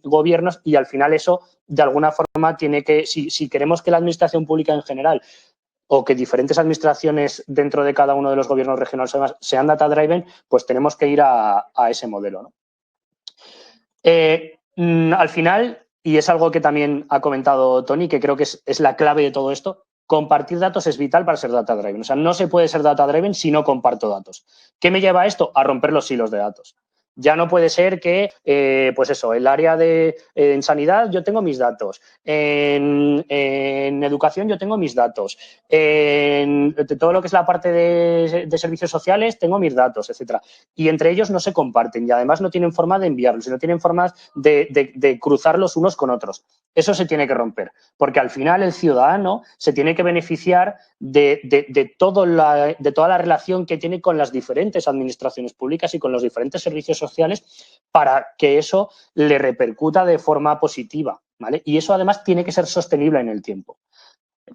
gobiernos y al final eso de alguna forma tiene que, si queremos que la administración pública en general o que diferentes administraciones dentro de cada uno de los gobiernos regionales sean data-driven, pues tenemos que ir a ese modelo, ¿no? Al final, y es algo que también ha comentado Tony, que creo que es la clave de todo esto, compartir datos es vital para ser data-driven. O sea, no se puede ser data-driven si no comparto datos. ¿Qué me lleva a esto? A romper los hilos de datos. Ya no puede ser que, pues eso, el área en sanidad yo tengo mis datos, en educación yo tengo mis datos, en todo lo que es la parte de servicios sociales tengo mis datos, etcétera. Y entre ellos no se comparten y además no tienen forma de enviarlos, no tienen formas de cruzarlos unos con otros. Eso se tiene que romper, porque al final el ciudadano se tiene que beneficiar de toda la relación que tiene con las diferentes administraciones públicas y con los diferentes servicios sociales para que eso le repercuta de forma positiva, ¿vale? Y eso además tiene que ser sostenible en el tiempo.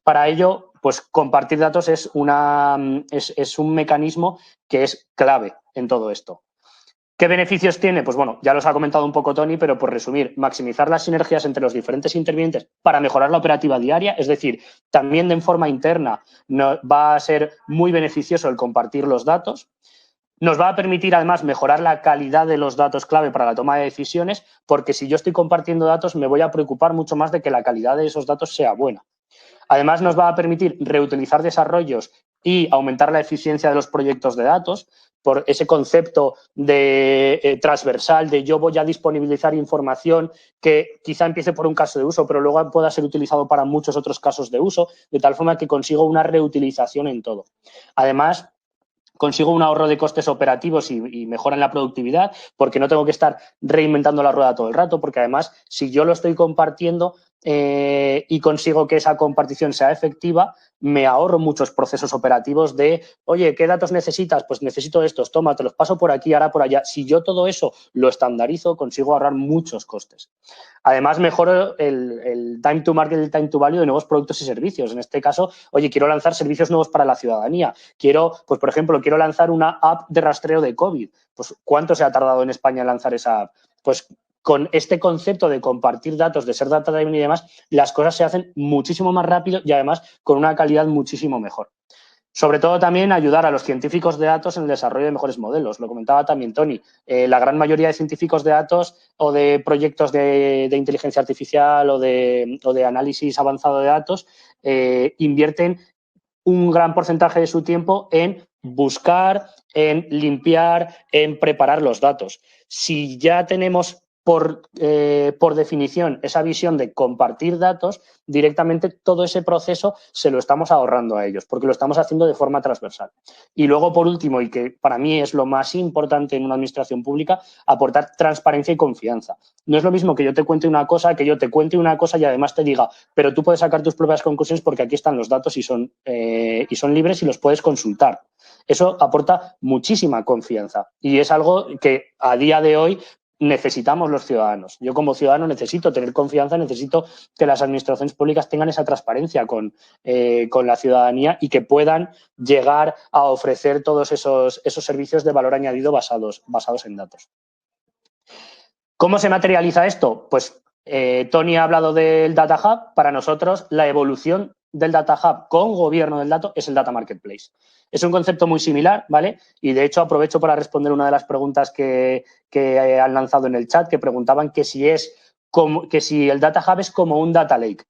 Para ello, pues compartir datos es un mecanismo que es clave en todo esto. ¿Qué beneficios tiene? Pues bueno, ya los ha comentado un poco Tony, pero por resumir, maximizar las sinergias entre los diferentes intervinientes para mejorar la operativa diaria, es decir, también de forma interna va a ser muy beneficioso el compartir los datos. Nos va a permitir además mejorar la calidad de los datos clave para la toma de decisiones, porque si yo estoy compartiendo datos me voy a preocupar mucho más de que la calidad de esos datos sea buena. Además, nos va a permitir reutilizar desarrollos y aumentar la eficiencia de los proyectos de datos por ese concepto de transversal de yo voy a disponibilizar información que quizá empiece por un caso de uso, pero luego pueda ser utilizado para muchos otros casos de uso, de tal forma que consigo una reutilización en todo. Además, consigo un ahorro de costes operativos y mejora en la productividad porque no tengo que estar reinventando la rueda todo el rato, porque además, si yo lo estoy compartiendo, y consigo que esa compartición sea efectiva, me ahorro muchos procesos operativos de, oye, ¿qué datos necesitas? Pues necesito estos, toma, te los paso por aquí, ahora por allá. Si yo todo eso lo estandarizo, consigo ahorrar muchos costes. Además, mejoro el time to market, el time to value de nuevos productos y servicios. En este caso, oye, quiero lanzar servicios nuevos para la ciudadanía. Quiero, pues por ejemplo, quiero lanzar una app de rastreo de COVID. Pues, ¿cuánto se ha tardado en España en lanzar esa app? Pues con este concepto de compartir datos, de ser data driven y demás, las cosas se hacen muchísimo más rápido y además con una calidad muchísimo mejor. Sobre todo también ayudar a los científicos de datos en el desarrollo de mejores modelos. Lo comentaba también Tony. La gran mayoría de científicos de datos o de proyectos de inteligencia artificial o de análisis avanzado de datos invierten un gran porcentaje de su tiempo en buscar, en limpiar, en preparar los datos. Si ya tenemos por definición esa visión de compartir datos, directamente todo ese proceso se lo estamos ahorrando a ellos, porque lo estamos haciendo de forma transversal. Y luego, por último, y que para mí es lo más importante en una administración pública, aportar transparencia y confianza. No es lo mismo que yo te cuente una cosa, que yo te cuente una cosa y además te diga, pero tú puedes sacar tus propias conclusiones porque aquí están los datos y son libres y los puedes consultar. Eso aporta muchísima confianza y es algo que a día de hoy necesitamos los ciudadanos. Yo como ciudadano necesito tener confianza, necesito que las administraciones públicas tengan esa transparencia con la ciudadanía y que puedan llegar a ofrecer todos esos servicios de valor añadido basados en datos. ¿Cómo se materializa esto? Pues Tony ha hablado del Data Hub. Para nosotros, la evolución del Data Hub con gobierno del dato es el Data Marketplace. Es un concepto muy similar, ¿vale? Y de hecho aprovecho para responder una de las preguntas que han lanzado en el chat, que preguntaban que si el Data Hub es como un Data Lake.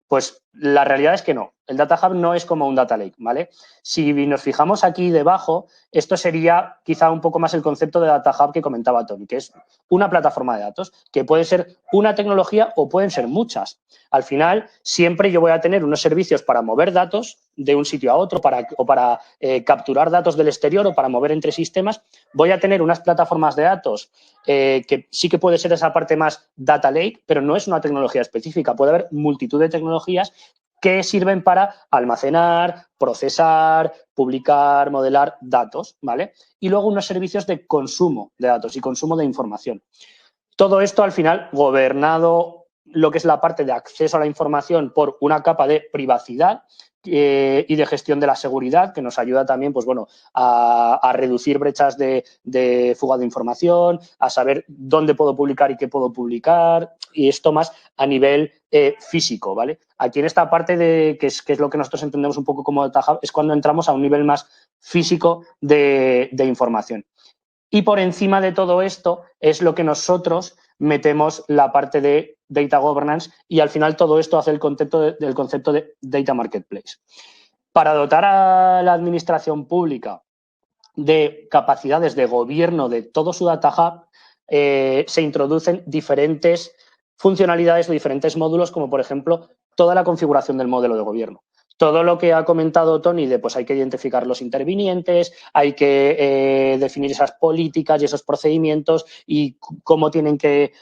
Pues la realidad es que no. El Data Hub no es como un Data Lake, ¿vale? Si nos fijamos aquí debajo, esto sería quizá un poco más el concepto de Data Hub que comentaba Tony, que es una plataforma de datos, que puede ser una tecnología o pueden ser muchas. Al final, siempre yo voy a tener unos servicios para mover datos de un sitio a otro o para capturar datos del exterior o para mover entre sistemas. Voy a tener unas plataformas de datos que sí que puede ser esa parte más Data Lake, pero no es una tecnología específica. Puede haber multitud de tecnologías que sirven para almacenar, procesar, publicar, modelar datos, ¿vale? Y luego unos servicios de consumo de datos y consumo de información. Todo esto, al final, gobernado lo que es la parte de acceso a la información por una capa de privacidad y de gestión de la seguridad, que nos ayuda también, pues bueno, a reducir brechas de fuga de información, a saber dónde puedo publicar y qué puedo publicar, y esto más a nivel físico, ¿vale? Aquí en esta parte que es lo que nosotros entendemos un poco como Data Hub, es cuando entramos a un nivel más físico de información. Y por encima de todo esto es lo que nosotros metemos la parte de Data Governance y al final todo esto hace el concepto de Data Marketplace. Para dotar a la administración pública de capacidades de gobierno de todo su Data Hub, se introducen diferentes funcionalidades o diferentes módulos, como por ejemplo toda la configuración del modelo de gobierno. Todo lo que ha comentado Tony de pues hay que identificar los intervinientes, hay que definir esas políticas y esos procedimientos y cómo tienen que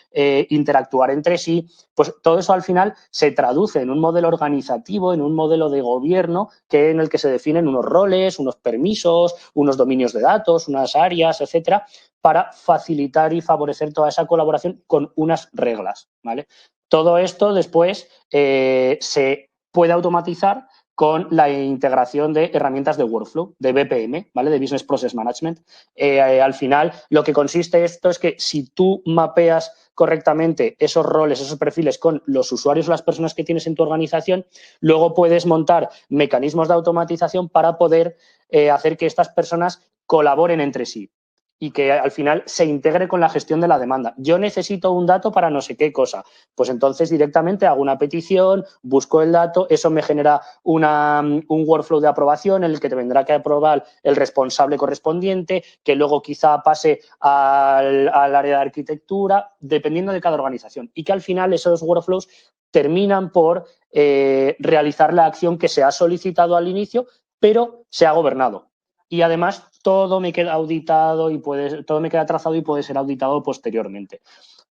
interactuar entre sí, pues todo eso al final se traduce en un modelo organizativo, en un modelo de gobierno en el que se definen unos roles, unos permisos, unos dominios de datos, unas áreas, etcétera, para facilitar y favorecer toda esa colaboración con unas reglas, ¿vale? Todo esto después se puede automatizar con la integración de herramientas de workflow, de BPM, ¿vale? De Business Process Management. Al final, lo que consiste esto es que si tú mapeas correctamente esos roles, esos perfiles con los usuarios o las personas que tienes en tu organización, luego puedes montar mecanismos de automatización para poder hacer que estas personas colaboren entre sí y que al final se integre con la gestión de la demanda. Yo necesito un dato para no sé qué cosa. Pues entonces directamente hago una petición, busco el dato, eso me genera un workflow de aprobación en el que te vendrá que aprobar el responsable correspondiente, que luego quizá pase al área de arquitectura, dependiendo de cada organización. Y que al final esos workflows terminan por realizar la acción que se ha solicitado al inicio, pero se ha gobernado. Y además todo me queda auditado y todo me queda trazado y puede ser auditado posteriormente.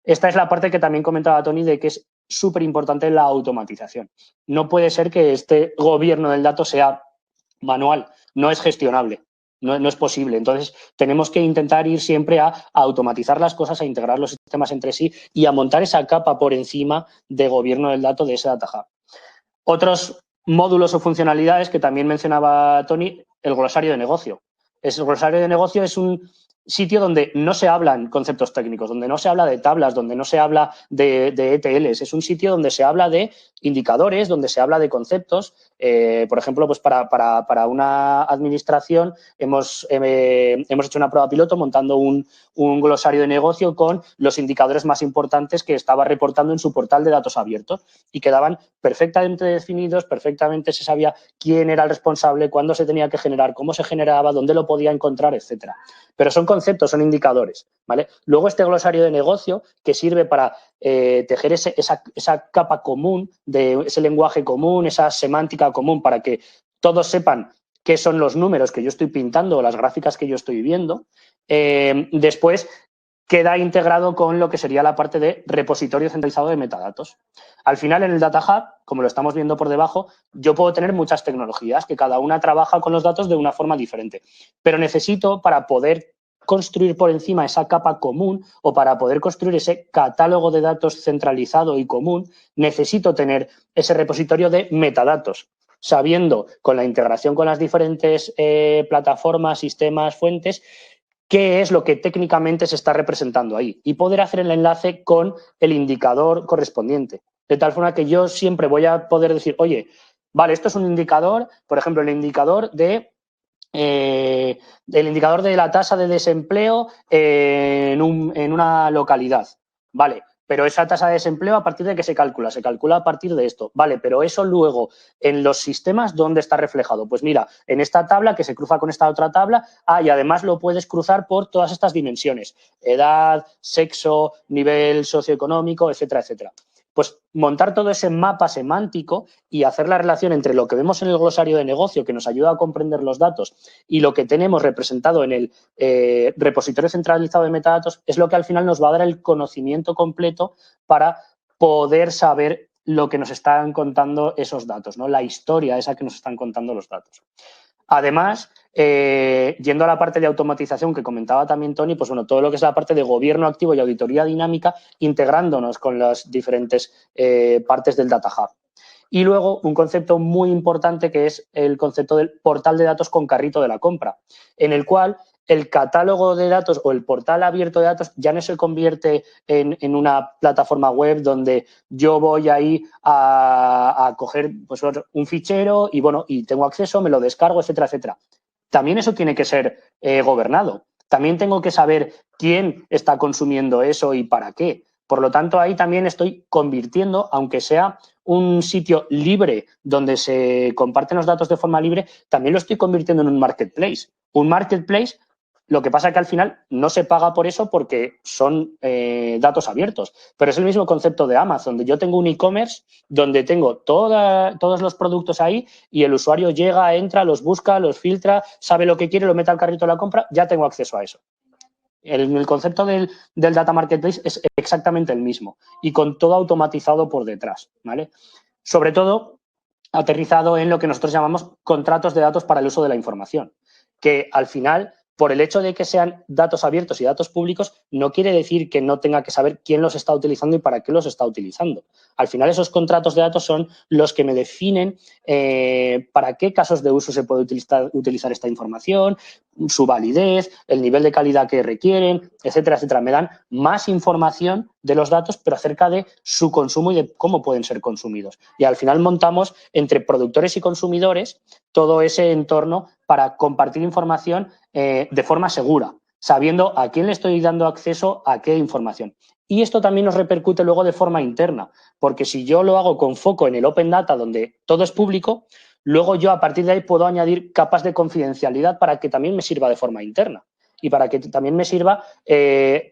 Esta es la parte que también comentaba Tony de que es súper importante la automatización. No puede ser que este gobierno del dato sea manual, no es gestionable. No es posible. Entonces, tenemos que intentar ir siempre a automatizar las cosas, a integrar los sistemas entre sí y a montar esa capa por encima de gobierno del dato de ese data hub. Otros módulos o funcionalidades que también mencionaba Tony, el glosario de negocio. El glosario de negocio es un sitio donde no se hablan conceptos técnicos, donde no se habla de tablas, donde no se habla de ETLs. Es un sitio donde se habla de indicadores, donde se habla de conceptos. Por ejemplo, pues para una administración hemos hecho una prueba piloto montando un glosario de negocio con los indicadores más importantes que estaba reportando en su portal de datos abiertos y quedaban perfectamente definidos, perfectamente se sabía quién era el responsable, cuándo se tenía que generar, cómo se generaba, dónde lo podía encontrar, etcétera. Pero son conceptos, son indicadores, ¿vale? Luego este glosario de negocio que sirve para tejer esa capa común, ese lenguaje común, esa semántica común para que todos sepan qué son los números que yo estoy pintando o las gráficas que yo estoy viendo. Después queda integrado con lo que sería la parte de repositorio centralizado de metadatos. Al final, en el Data Hub, como lo estamos viendo por debajo, yo puedo tener muchas tecnologías que cada una trabaja con los datos de una forma diferente. Pero necesito, para poder construir por encima esa capa común o para poder construir ese catálogo de datos centralizado y común, necesito tener ese repositorio de metadatos, sabiendo con la integración con las diferentes plataformas, sistemas, fuentes, qué es lo que técnicamente se está representando ahí y poder hacer el enlace con el indicador correspondiente. De tal forma que yo siempre voy a poder decir, oye, vale, esto es un indicador, por ejemplo, el indicador de la tasa de desempleo en una localidad. Vale, pero esa tasa de desempleo, ¿a partir de qué se calcula? Se calcula a partir de esto. Vale, pero eso luego, en los sistemas, ¿dónde está reflejado? Pues mira, en esta tabla que se cruza con esta otra tabla, y además lo puedes cruzar por todas estas dimensiones. Edad, sexo, nivel socioeconómico, etcétera, etcétera. Pues montar todo ese mapa semántico y hacer la relación entre lo que vemos en el glosario de negocio, que nos ayuda a comprender los datos, y lo que tenemos representado en el repositorio centralizado de metadatos, es lo que al final nos va a dar el conocimiento completo para poder saber lo que nos están contando esos datos, ¿no? La historia esa que nos están contando los datos. Además, yendo a la parte de automatización que comentaba también Tony, pues bueno, todo lo que es la parte de gobierno activo y auditoría dinámica, integrándonos con las diferentes partes del Data Hub. Y luego un concepto muy importante que es el concepto del portal de datos con carrito de la compra, en el cual el catálogo de datos o el portal abierto de datos ya no se convierte en una plataforma web donde yo voy ahí a coger pues, un fichero y bueno, y tengo acceso, me lo descargo, etcétera, etcétera. También eso tiene que ser gobernado. También tengo que saber quién está consumiendo eso y para qué. Por lo tanto, ahí también estoy convirtiendo, aunque sea un sitio libre donde se comparten los datos de forma libre, también lo estoy convirtiendo en un marketplace. Un marketplace, lo que pasa es que al final no se paga por eso porque son datos abiertos, pero es el mismo concepto de Amazon, donde yo tengo un e-commerce donde tengo todos los productos ahí y el usuario llega, entra, los busca, los filtra, sabe lo que quiere, lo mete al carrito de la compra, ya tengo acceso a eso. El concepto del Data Marketplace es exactamente el mismo y con todo automatizado por detrás, ¿vale? Sobre todo aterrizado en lo que nosotros llamamos contratos de datos para el uso de la información, que al final, por el hecho de que sean datos abiertos y datos públicos, no quiere decir que no tenga que saber quién los está utilizando y para qué los está utilizando. Al final, esos contratos de datos son los que me definen para qué casos de uso se puede utilizar esta información, su validez, el nivel de calidad que requieren, etcétera, etcétera. Me dan más información de los datos, pero acerca de su consumo y de cómo pueden ser consumidos. Y al final montamos entre productores y consumidores todo ese entorno para compartir información de forma segura, sabiendo a quién le estoy dando acceso a qué información. Y esto también nos repercute luego de forma interna, porque si yo lo hago con foco en el Open Data, donde todo es público, luego yo a partir de ahí puedo añadir capas de confidencialidad para que también me sirva de forma interna y para que también me sirva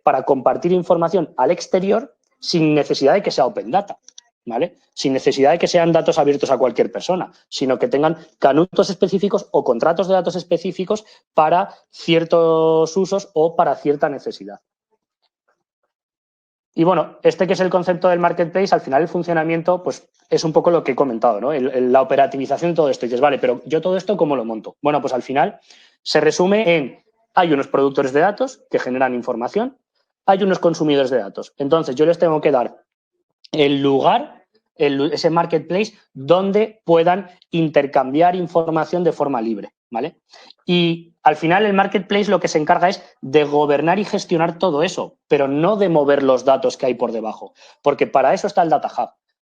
para compartir información al exterior sin necesidad de que sea Open Data, ¿vale? Sin necesidad de que sean datos abiertos a cualquier persona, sino que tengan canutos específicos o contratos de datos específicos para ciertos usos o para cierta necesidad. Y bueno, este que es el concepto del marketplace, al final el funcionamiento, pues es un poco lo que he comentado, ¿no? La operativización de todo esto. Y dices, vale, pero yo todo esto, ¿cómo lo monto? Bueno, pues al final se resume en, hay unos productores de datos que generan información, hay unos consumidores de datos. Entonces, yo les tengo que dar el lugar, ese marketplace, donde puedan intercambiar información de forma libre, ¿vale? Y al final el marketplace lo que se encarga es de gobernar y gestionar todo eso, pero no de mover los datos que hay por debajo, porque para eso está el Data Hub,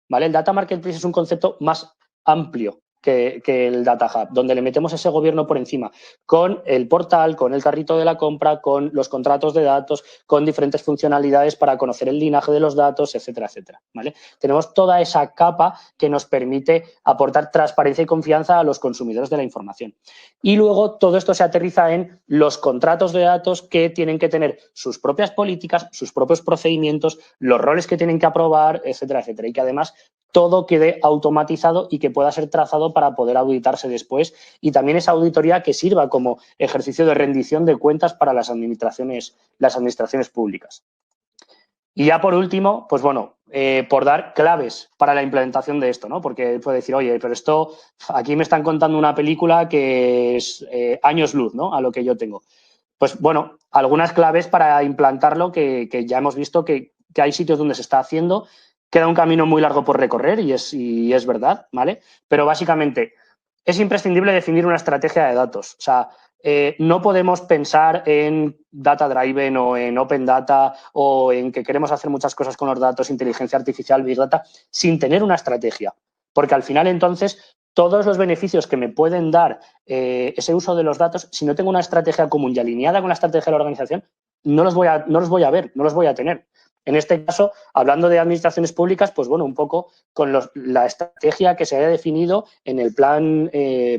¿vale? El Data Marketplace es un concepto más amplio que el Data Hub, donde le metemos ese gobierno por encima, con el portal, con el carrito de la compra, con los contratos de datos, con diferentes funcionalidades para conocer el linaje de los datos, etcétera, etcétera, ¿vale? Tenemos toda esa capa que nos permite aportar transparencia y confianza a los consumidores de la información. Y luego todo esto se aterriza en los contratos de datos que tienen que tener sus propias políticas, sus propios procedimientos, los roles que tienen que aprobar, etcétera, etcétera. Y que además todo quede automatizado y que pueda ser trazado para poder auditarse después, y también esa auditoría que sirva como ejercicio de rendición de cuentas para las administraciones públicas. Y ya por último, pues bueno, por dar claves para la implementación de esto, ¿no? Porque puede decir, oye, pero esto, aquí me están contando una película que es años luz, ¿no? A lo que yo tengo. Pues bueno, algunas claves para implantarlo que ya hemos visto que hay sitios donde se está haciendo. Queda un camino muy largo por recorrer y es verdad, ¿vale? Pero básicamente es imprescindible definir una estrategia de datos. O sea, no podemos pensar en data driven o en open data o en que queremos hacer muchas cosas con los datos, inteligencia artificial, big data, sin tener una estrategia. Porque al final, entonces, todos los beneficios que me pueden dar ese uso de los datos, si no tengo una estrategia común y alineada con la estrategia de la organización, no los voy a ver, no los voy a tener. En este caso, hablando de administraciones públicas, pues bueno, un poco con la estrategia que se haya definido en el plan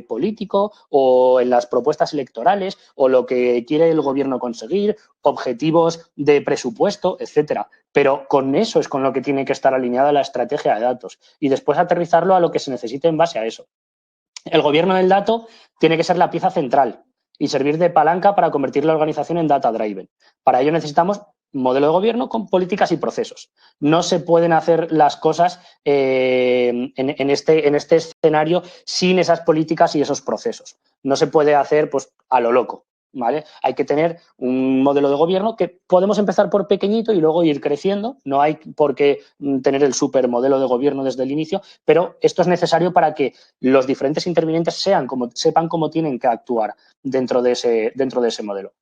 político o en las propuestas electorales o lo que quiere el gobierno conseguir, objetivos de presupuesto, etcétera. Pero con eso es con lo que tiene que estar alineada la estrategia de datos y después aterrizarlo a lo que se necesite en base a eso. El gobierno del dato tiene que ser la pieza central y servir de palanca para convertir la organización en data driven. Para ello necesitamos un modelo de gobierno con políticas y procesos. No se pueden hacer las cosas en este escenario sin esas políticas y esos procesos. No se puede hacer pues a lo loco, ¿vale? Hay que tener un modelo de gobierno que podemos empezar por pequeñito y luego ir creciendo. No hay por qué tener el supermodelo de gobierno desde el inicio, pero esto es necesario para que los diferentes intervinientes sepan cómo tienen que actuar dentro de ese modelo.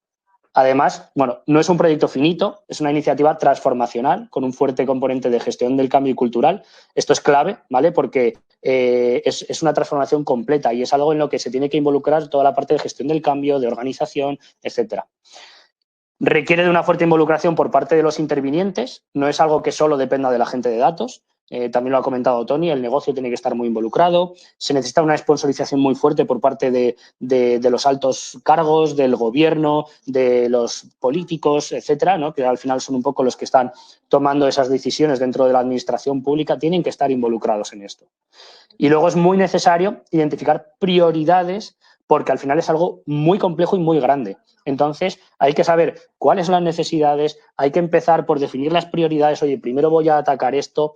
Además, bueno, no es un proyecto finito, es una iniciativa transformacional con un fuerte componente de gestión del cambio y cultural. Esto es clave, ¿vale? Porque es una transformación completa y es algo en lo que se tiene que involucrar toda la parte de gestión del cambio, de organización, etcétera. Requiere de una fuerte involucración por parte de los intervinientes, no es algo que solo dependa de la gente de datos. También lo ha comentado Tony, el negocio tiene que estar muy involucrado. Se necesita una sponsorización muy fuerte por parte de los altos cargos, del gobierno, de los políticos, etcétera, ¿no? Que al final son un poco los que están tomando esas decisiones dentro de la administración pública, tienen que estar involucrados en esto. Y luego es muy necesario identificar prioridades porque al final es algo muy complejo y muy grande. Entonces, hay que saber cuáles son las necesidades, hay que empezar por definir las prioridades. Oye, primero voy a atacar esto,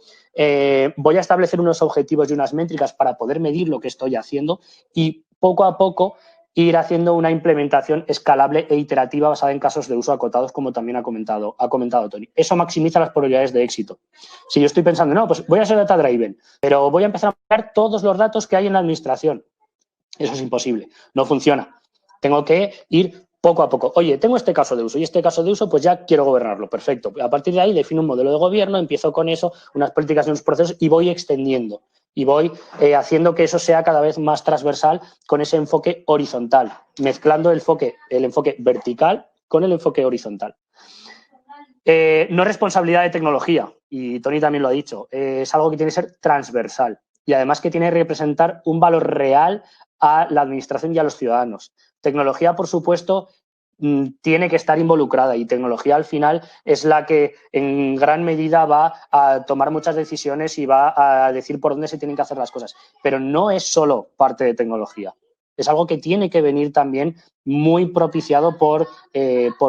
voy a establecer unos objetivos y unas métricas para poder medir lo que estoy haciendo y poco a poco ir haciendo una implementación escalable e iterativa basada en casos de uso acotados, como también ha comentado Tony. Eso maximiza las probabilidades de éxito. Si yo estoy pensando, no, pues voy a ser data driven, pero voy a empezar a mirar todos los datos que hay en la administración. Eso es imposible, no funciona. Tengo que ir poco a poco. Oye, tengo este caso de uso y este caso de uso pues ya quiero gobernarlo, perfecto. A partir de ahí defino un modelo de gobierno, empiezo con eso, unas políticas y unos procesos y voy extendiendo y voy haciendo que eso sea cada vez más transversal con ese enfoque horizontal, mezclando el enfoque vertical con el enfoque horizontal. No es responsabilidad de tecnología, y Tony también lo ha dicho, es algo que tiene que ser transversal y además que tiene que representar un valor real a la administración y a los ciudadanos. Tecnología, por supuesto, tiene que estar involucrada y tecnología al final es la que en gran medida va a tomar muchas decisiones y va a decir por dónde se tienen que hacer las cosas, pero no es solo parte de tecnología. Es algo que tiene que venir también muy propiciado por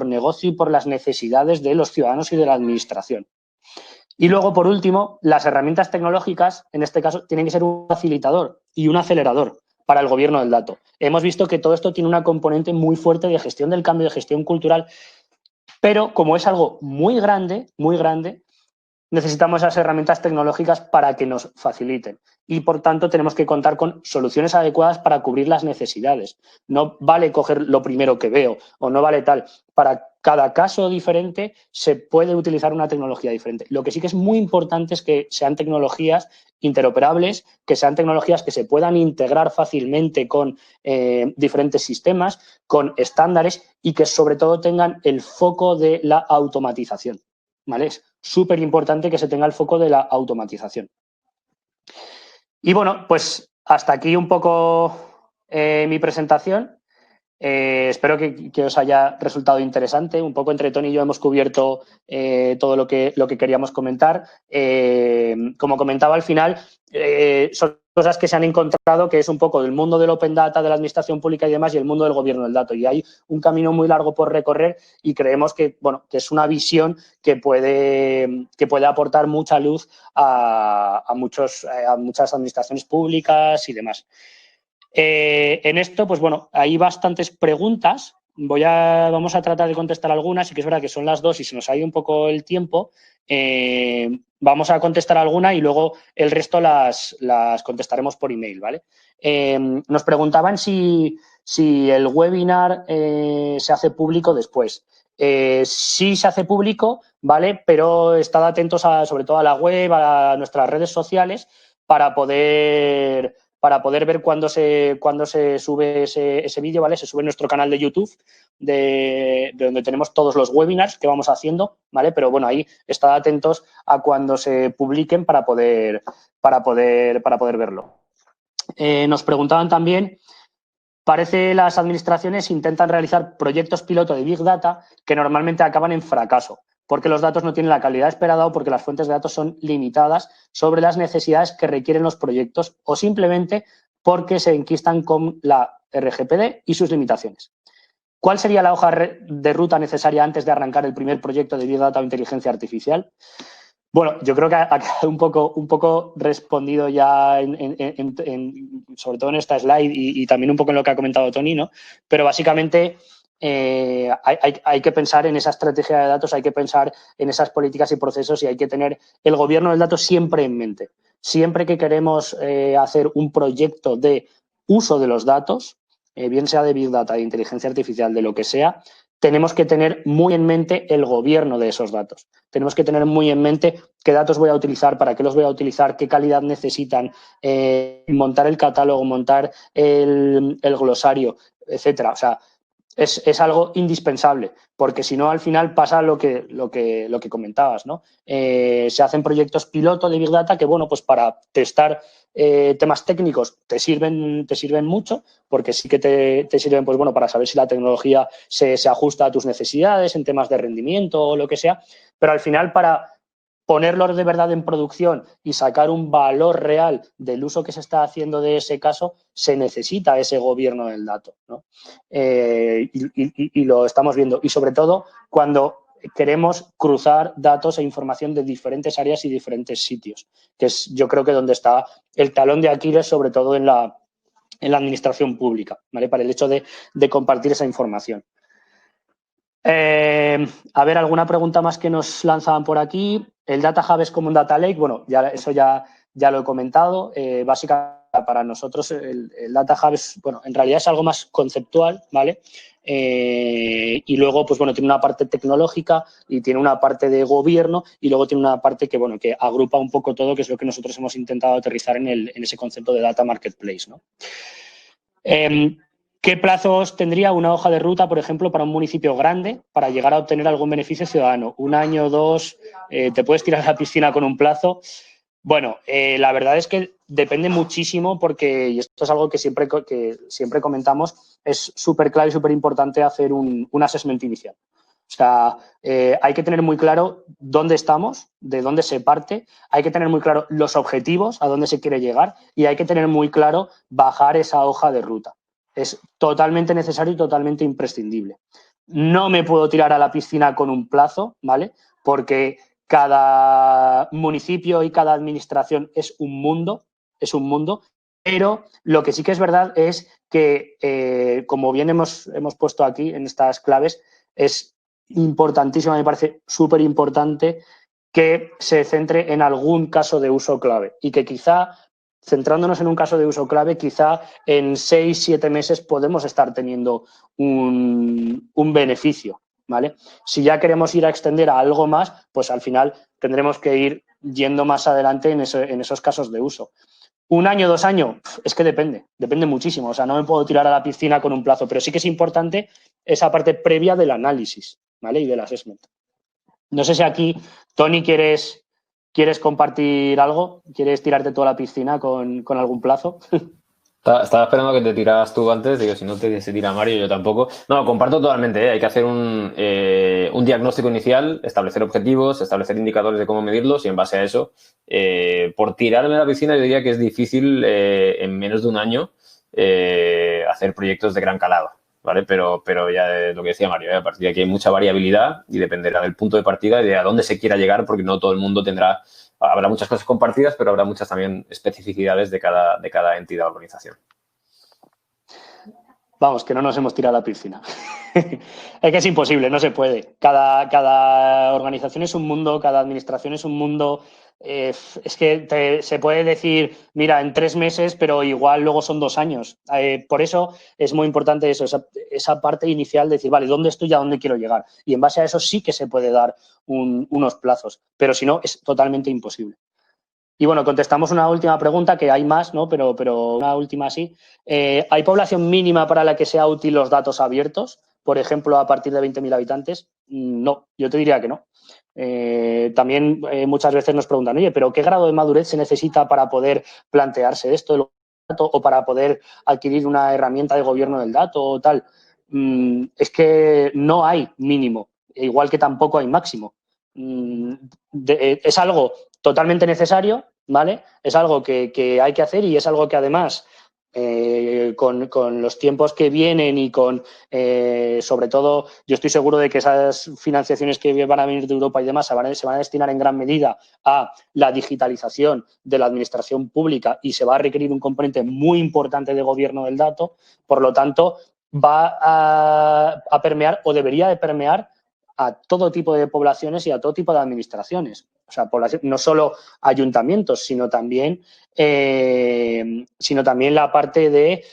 negocio y por las necesidades de los ciudadanos y de la administración. Y luego, por último, las herramientas tecnológicas, en este caso, tienen que ser un facilitador y un acelerador para el gobierno del dato. Hemos visto que todo esto tiene una componente muy fuerte de gestión del cambio, de gestión cultural, pero como es algo muy grande, necesitamos esas herramientas tecnológicas para que nos faciliten y, por tanto, tenemos que contar con soluciones adecuadas para cubrir las necesidades. No vale coger lo primero que veo o no vale tal. Para cada caso diferente se puede utilizar una tecnología diferente. Lo que sí que es muy importante es que sean tecnologías interoperables, que sean tecnologías que se puedan integrar fácilmente con diferentes sistemas, con estándares y que sobre todo tengan el foco de la automatización. ¿Vale? Es súper importante que se tenga el foco de la automatización. Y bueno, pues hasta aquí un poco mi presentación. Espero que os haya resultado interesante. Un poco entre Tony y yo hemos cubierto todo lo que queríamos comentar. Como comentaba al final, son cosas que se han encontrado, que es un poco del mundo del Open Data, de la administración pública y demás, y el mundo del gobierno del dato. Y hay un camino muy largo por recorrer y creemos que, bueno, que es una visión que puede aportar mucha luz a muchas administraciones públicas y demás. En esto, pues bueno, hay bastantes preguntas. Vamos a tratar de contestar algunas, y que es verdad que son las 2 y se nos ha ido un poco el tiempo. Vamos a contestar alguna y luego el resto las contestaremos por email, ¿vale? Nos preguntaban si el webinar se hace público después. Sí se hace público, ¿vale? Pero estad atentos sobre todo a la web, a nuestras redes sociales, para poder ver cuándo se sube ese vídeo, ¿vale? Se sube en nuestro canal de YouTube, de donde tenemos todos los webinars que vamos haciendo, ¿vale? Pero bueno, ahí estad atentos a cuando se publiquen para poder verlo. Nos preguntaban también, parece las administraciones intentan realizar proyectos piloto de Big Data que normalmente acaban en fracaso, porque los datos no tienen la calidad esperada o porque las fuentes de datos son limitadas sobre las necesidades que requieren los proyectos o simplemente porque se enquistan con la RGPD y sus limitaciones. ¿Cuál sería la hoja de ruta necesaria antes de arrancar el primer proyecto de Big Data o inteligencia artificial? Bueno, yo creo que ha quedado un poco respondido ya, sobre todo en esta slide y también un poco en lo que ha comentado Tony, ¿no? Pero básicamente hay que pensar en esa estrategia de datos, hay que pensar en esas políticas y procesos y hay que tener el gobierno del dato siempre en mente. Siempre que queremos hacer un proyecto de uso de los datos, bien sea de Big Data, de inteligencia artificial, de lo que sea, tenemos que tener muy en mente el gobierno de esos datos. Tenemos que tener muy en mente qué datos voy a utilizar, para qué los voy a utilizar, qué calidad necesitan, montar el catálogo, montar el glosario, etcétera. O sea, es algo indispensable, porque si no, al final pasa lo que comentabas, ¿no? Se hacen proyectos piloto de Big Data que, bueno, pues para testar temas técnicos te sirven mucho, porque sí que te sirven, pues bueno, para saber si la tecnología se ajusta a tus necesidades en temas de rendimiento o lo que sea, pero al final para ponerlos de verdad en producción y sacar un valor real del uso que se está haciendo de ese caso, se necesita ese gobierno del dato, ¿no? Y lo estamos viendo. Y sobre todo cuando queremos cruzar datos e información de diferentes áreas y diferentes sitios, que es, yo creo, que donde está el talón de Aquiles, sobre todo en la administración pública, ¿vale? Para el hecho de compartir esa información. A ver, alguna pregunta más que nos lanzaban por aquí. ¿El Data Hub es como un Data Lake? Bueno, eso ya lo he comentado. Básicamente, para nosotros el Data Hub es, bueno, en realidad es algo más conceptual, ¿vale? Y luego, pues bueno, tiene una parte tecnológica y tiene una parte de gobierno y luego tiene una parte que, bueno, que agrupa un poco todo, que es lo que nosotros hemos intentado aterrizar en ese concepto de Data Marketplace, ¿no? ¿Qué plazos tendría una hoja de ruta, por ejemplo, para un municipio grande para llegar a obtener algún beneficio ciudadano? ¿Un año, 2? ¿Te puedes tirar a la piscina con un plazo? Bueno, la verdad es que depende muchísimo porque, y esto es algo que siempre comentamos, es súper clave y súper importante hacer un assessment inicial. O sea, hay que tener muy claro dónde estamos, de dónde se parte, hay que tener muy claro los objetivos, a dónde se quiere llegar y hay que tener muy claro bajar esa hoja de ruta. Es totalmente necesario y totalmente imprescindible. No me puedo tirar a la piscina con un plazo, ¿vale? Porque Cada municipio y cada administración es un mundo, pero lo que sí que es verdad es que, como bien hemos puesto aquí en estas claves, es importantísimo, me parece súper importante que se centre en algún caso de uso clave y que quizá, centrándonos en un caso de uso clave, quizá en 6-7 meses podemos estar teniendo un beneficio, ¿vale? Si ya queremos ir a extender a algo más, pues al final tendremos que ir yendo más adelante en esos casos de uso. 1 año, 2 años, es que depende muchísimo. O sea, no me puedo tirar a la piscina con un plazo, pero sí que es importante esa parte previa del análisis, ¿vale? Y del assessment. No sé si aquí, Tony, ¿quieres compartir algo? ¿Quieres tirarte toda la piscina con algún plazo? Estaba esperando que te tiraras tú antes, digo, si no se tira Mario, yo tampoco. No, comparto totalmente, ¿eh? Hay que hacer un diagnóstico inicial, establecer objetivos, establecer indicadores de cómo medirlos y en base a eso, por tirarme a la piscina, yo diría que es difícil en menos de un año hacer proyectos de gran calado, ¿vale? Pero ya lo que decía Mario, a partir de aquí hay mucha variabilidad y dependerá del punto de partida y de a dónde se quiera llegar, porque no todo el mundo habrá muchas cosas compartidas, pero habrá muchas también especificidades de cada entidad o organización. Vamos, que no nos hemos tirado a la piscina. Es que es imposible, no se puede. Cada organización es un mundo, cada administración es un mundo. Es que se puede decir, mira, en 3 meses, pero igual luego son 2 años. Por eso es muy importante eso, esa parte inicial de decir, vale, ¿dónde estoy y a dónde quiero llegar? Y en base a eso sí que se puede dar unos plazos, pero si no, es totalmente imposible. Y bueno, contestamos una última pregunta, que hay más, ¿no? Pero una última sí. ¿Hay población mínima para la que sea útil los datos abiertos? Por ejemplo, a partir de 20.000 habitantes. No, yo te diría que no. También muchas veces nos preguntan, oye, ¿pero qué grado de madurez se necesita para poder plantearse esto del dato o para poder adquirir una herramienta de gobierno del dato o tal? Es que no hay mínimo, igual que tampoco hay máximo. Es algo totalmente necesario, ¿vale? Es algo que hay que hacer y es algo que además con los tiempos que vienen y sobre todo, yo estoy seguro de que esas financiaciones que van a venir de Europa y demás se van a destinar en gran medida a la digitalización de la administración pública y se va a requerir un componente muy importante de gobierno del dato. Por lo tanto, va a permear o debería de permear a todo tipo de poblaciones y a todo tipo de administraciones. O sea, no solo ayuntamientos, sino también la parte de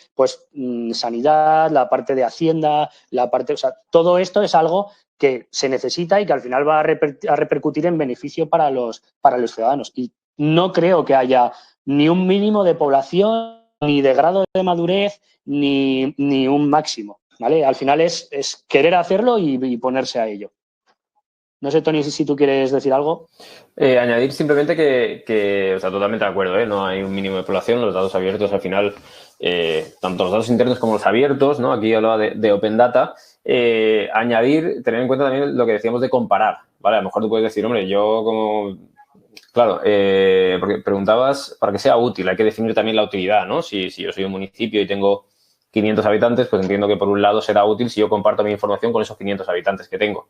sanidad, la parte de Hacienda, o sea, todo esto es algo que se necesita y que al final va a repercutir en beneficio para los ciudadanos. Y no creo que haya ni un mínimo de población, ni de grado de madurez, ni un máximo, ¿vale? Al final es querer hacerlo y ponerse a ello. No sé, Tony, si tú quieres decir algo. Añadir simplemente que o sea, totalmente de acuerdo, ¿eh? No hay un mínimo de población, los datos abiertos al final, tanto los datos internos como los abiertos, ¿no? Aquí hablaba de Open Data. Añadir, tener en cuenta también lo que decíamos de comparar, ¿vale? A lo mejor tú puedes decir, hombre, yo como... Claro, porque preguntabas, para que sea útil, hay que definir también la utilidad, ¿no? Si yo soy un municipio y tengo 500 habitantes, pues entiendo que por un lado será útil si yo comparto mi información con esos 500 habitantes que tengo.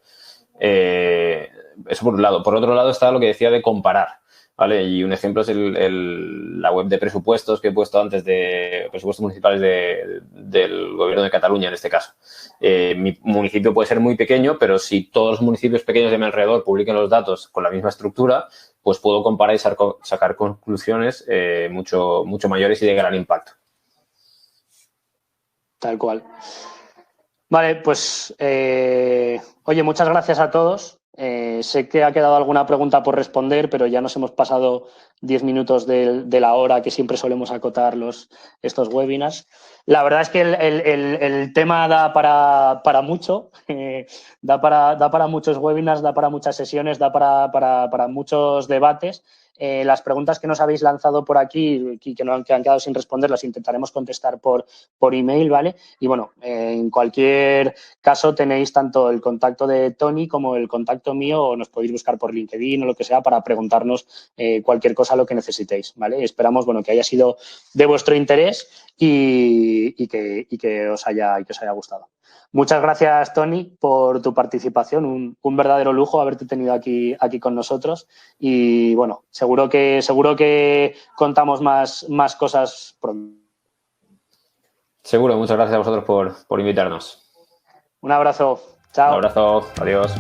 Eso por un lado. Por otro lado está lo que decía de comparar, ¿vale? Y un ejemplo es la web de presupuestos que he puesto antes, de presupuestos municipales del Gobierno de Cataluña, en este caso. Mi municipio puede ser muy pequeño, pero si todos los municipios pequeños de mi alrededor publican los datos con la misma estructura, pues puedo comparar y sacar conclusiones mucho mayores y de gran impacto. Tal cual. Vale, pues, oye, muchas gracias a todos. Sé que ha quedado alguna pregunta por responder, pero ya nos hemos pasado 10 minutos de la hora que siempre solemos acotar estos webinars. La verdad es que el tema da para mucho, da para muchos webinars, da para muchas sesiones, da para muchos debates. Las preguntas que nos habéis lanzado por aquí y que han quedado sin responder las intentaremos contestar por email, ¿vale? Y bueno, en cualquier caso tenéis tanto el contacto de Tony como el contacto mío, o nos podéis buscar por LinkedIn o lo que sea para preguntarnos cualquier cosa, lo que necesitéis, ¿vale? Esperamos, bueno, que haya sido de vuestro interés y que os haya gustado. Muchas gracias, Tony, por tu participación. Un verdadero lujo haberte tenido aquí con nosotros. Y bueno, seguro que contamos más cosas pronto. Seguro, muchas gracias a vosotros por invitarnos. Un abrazo. Chao. Un abrazo, adiós.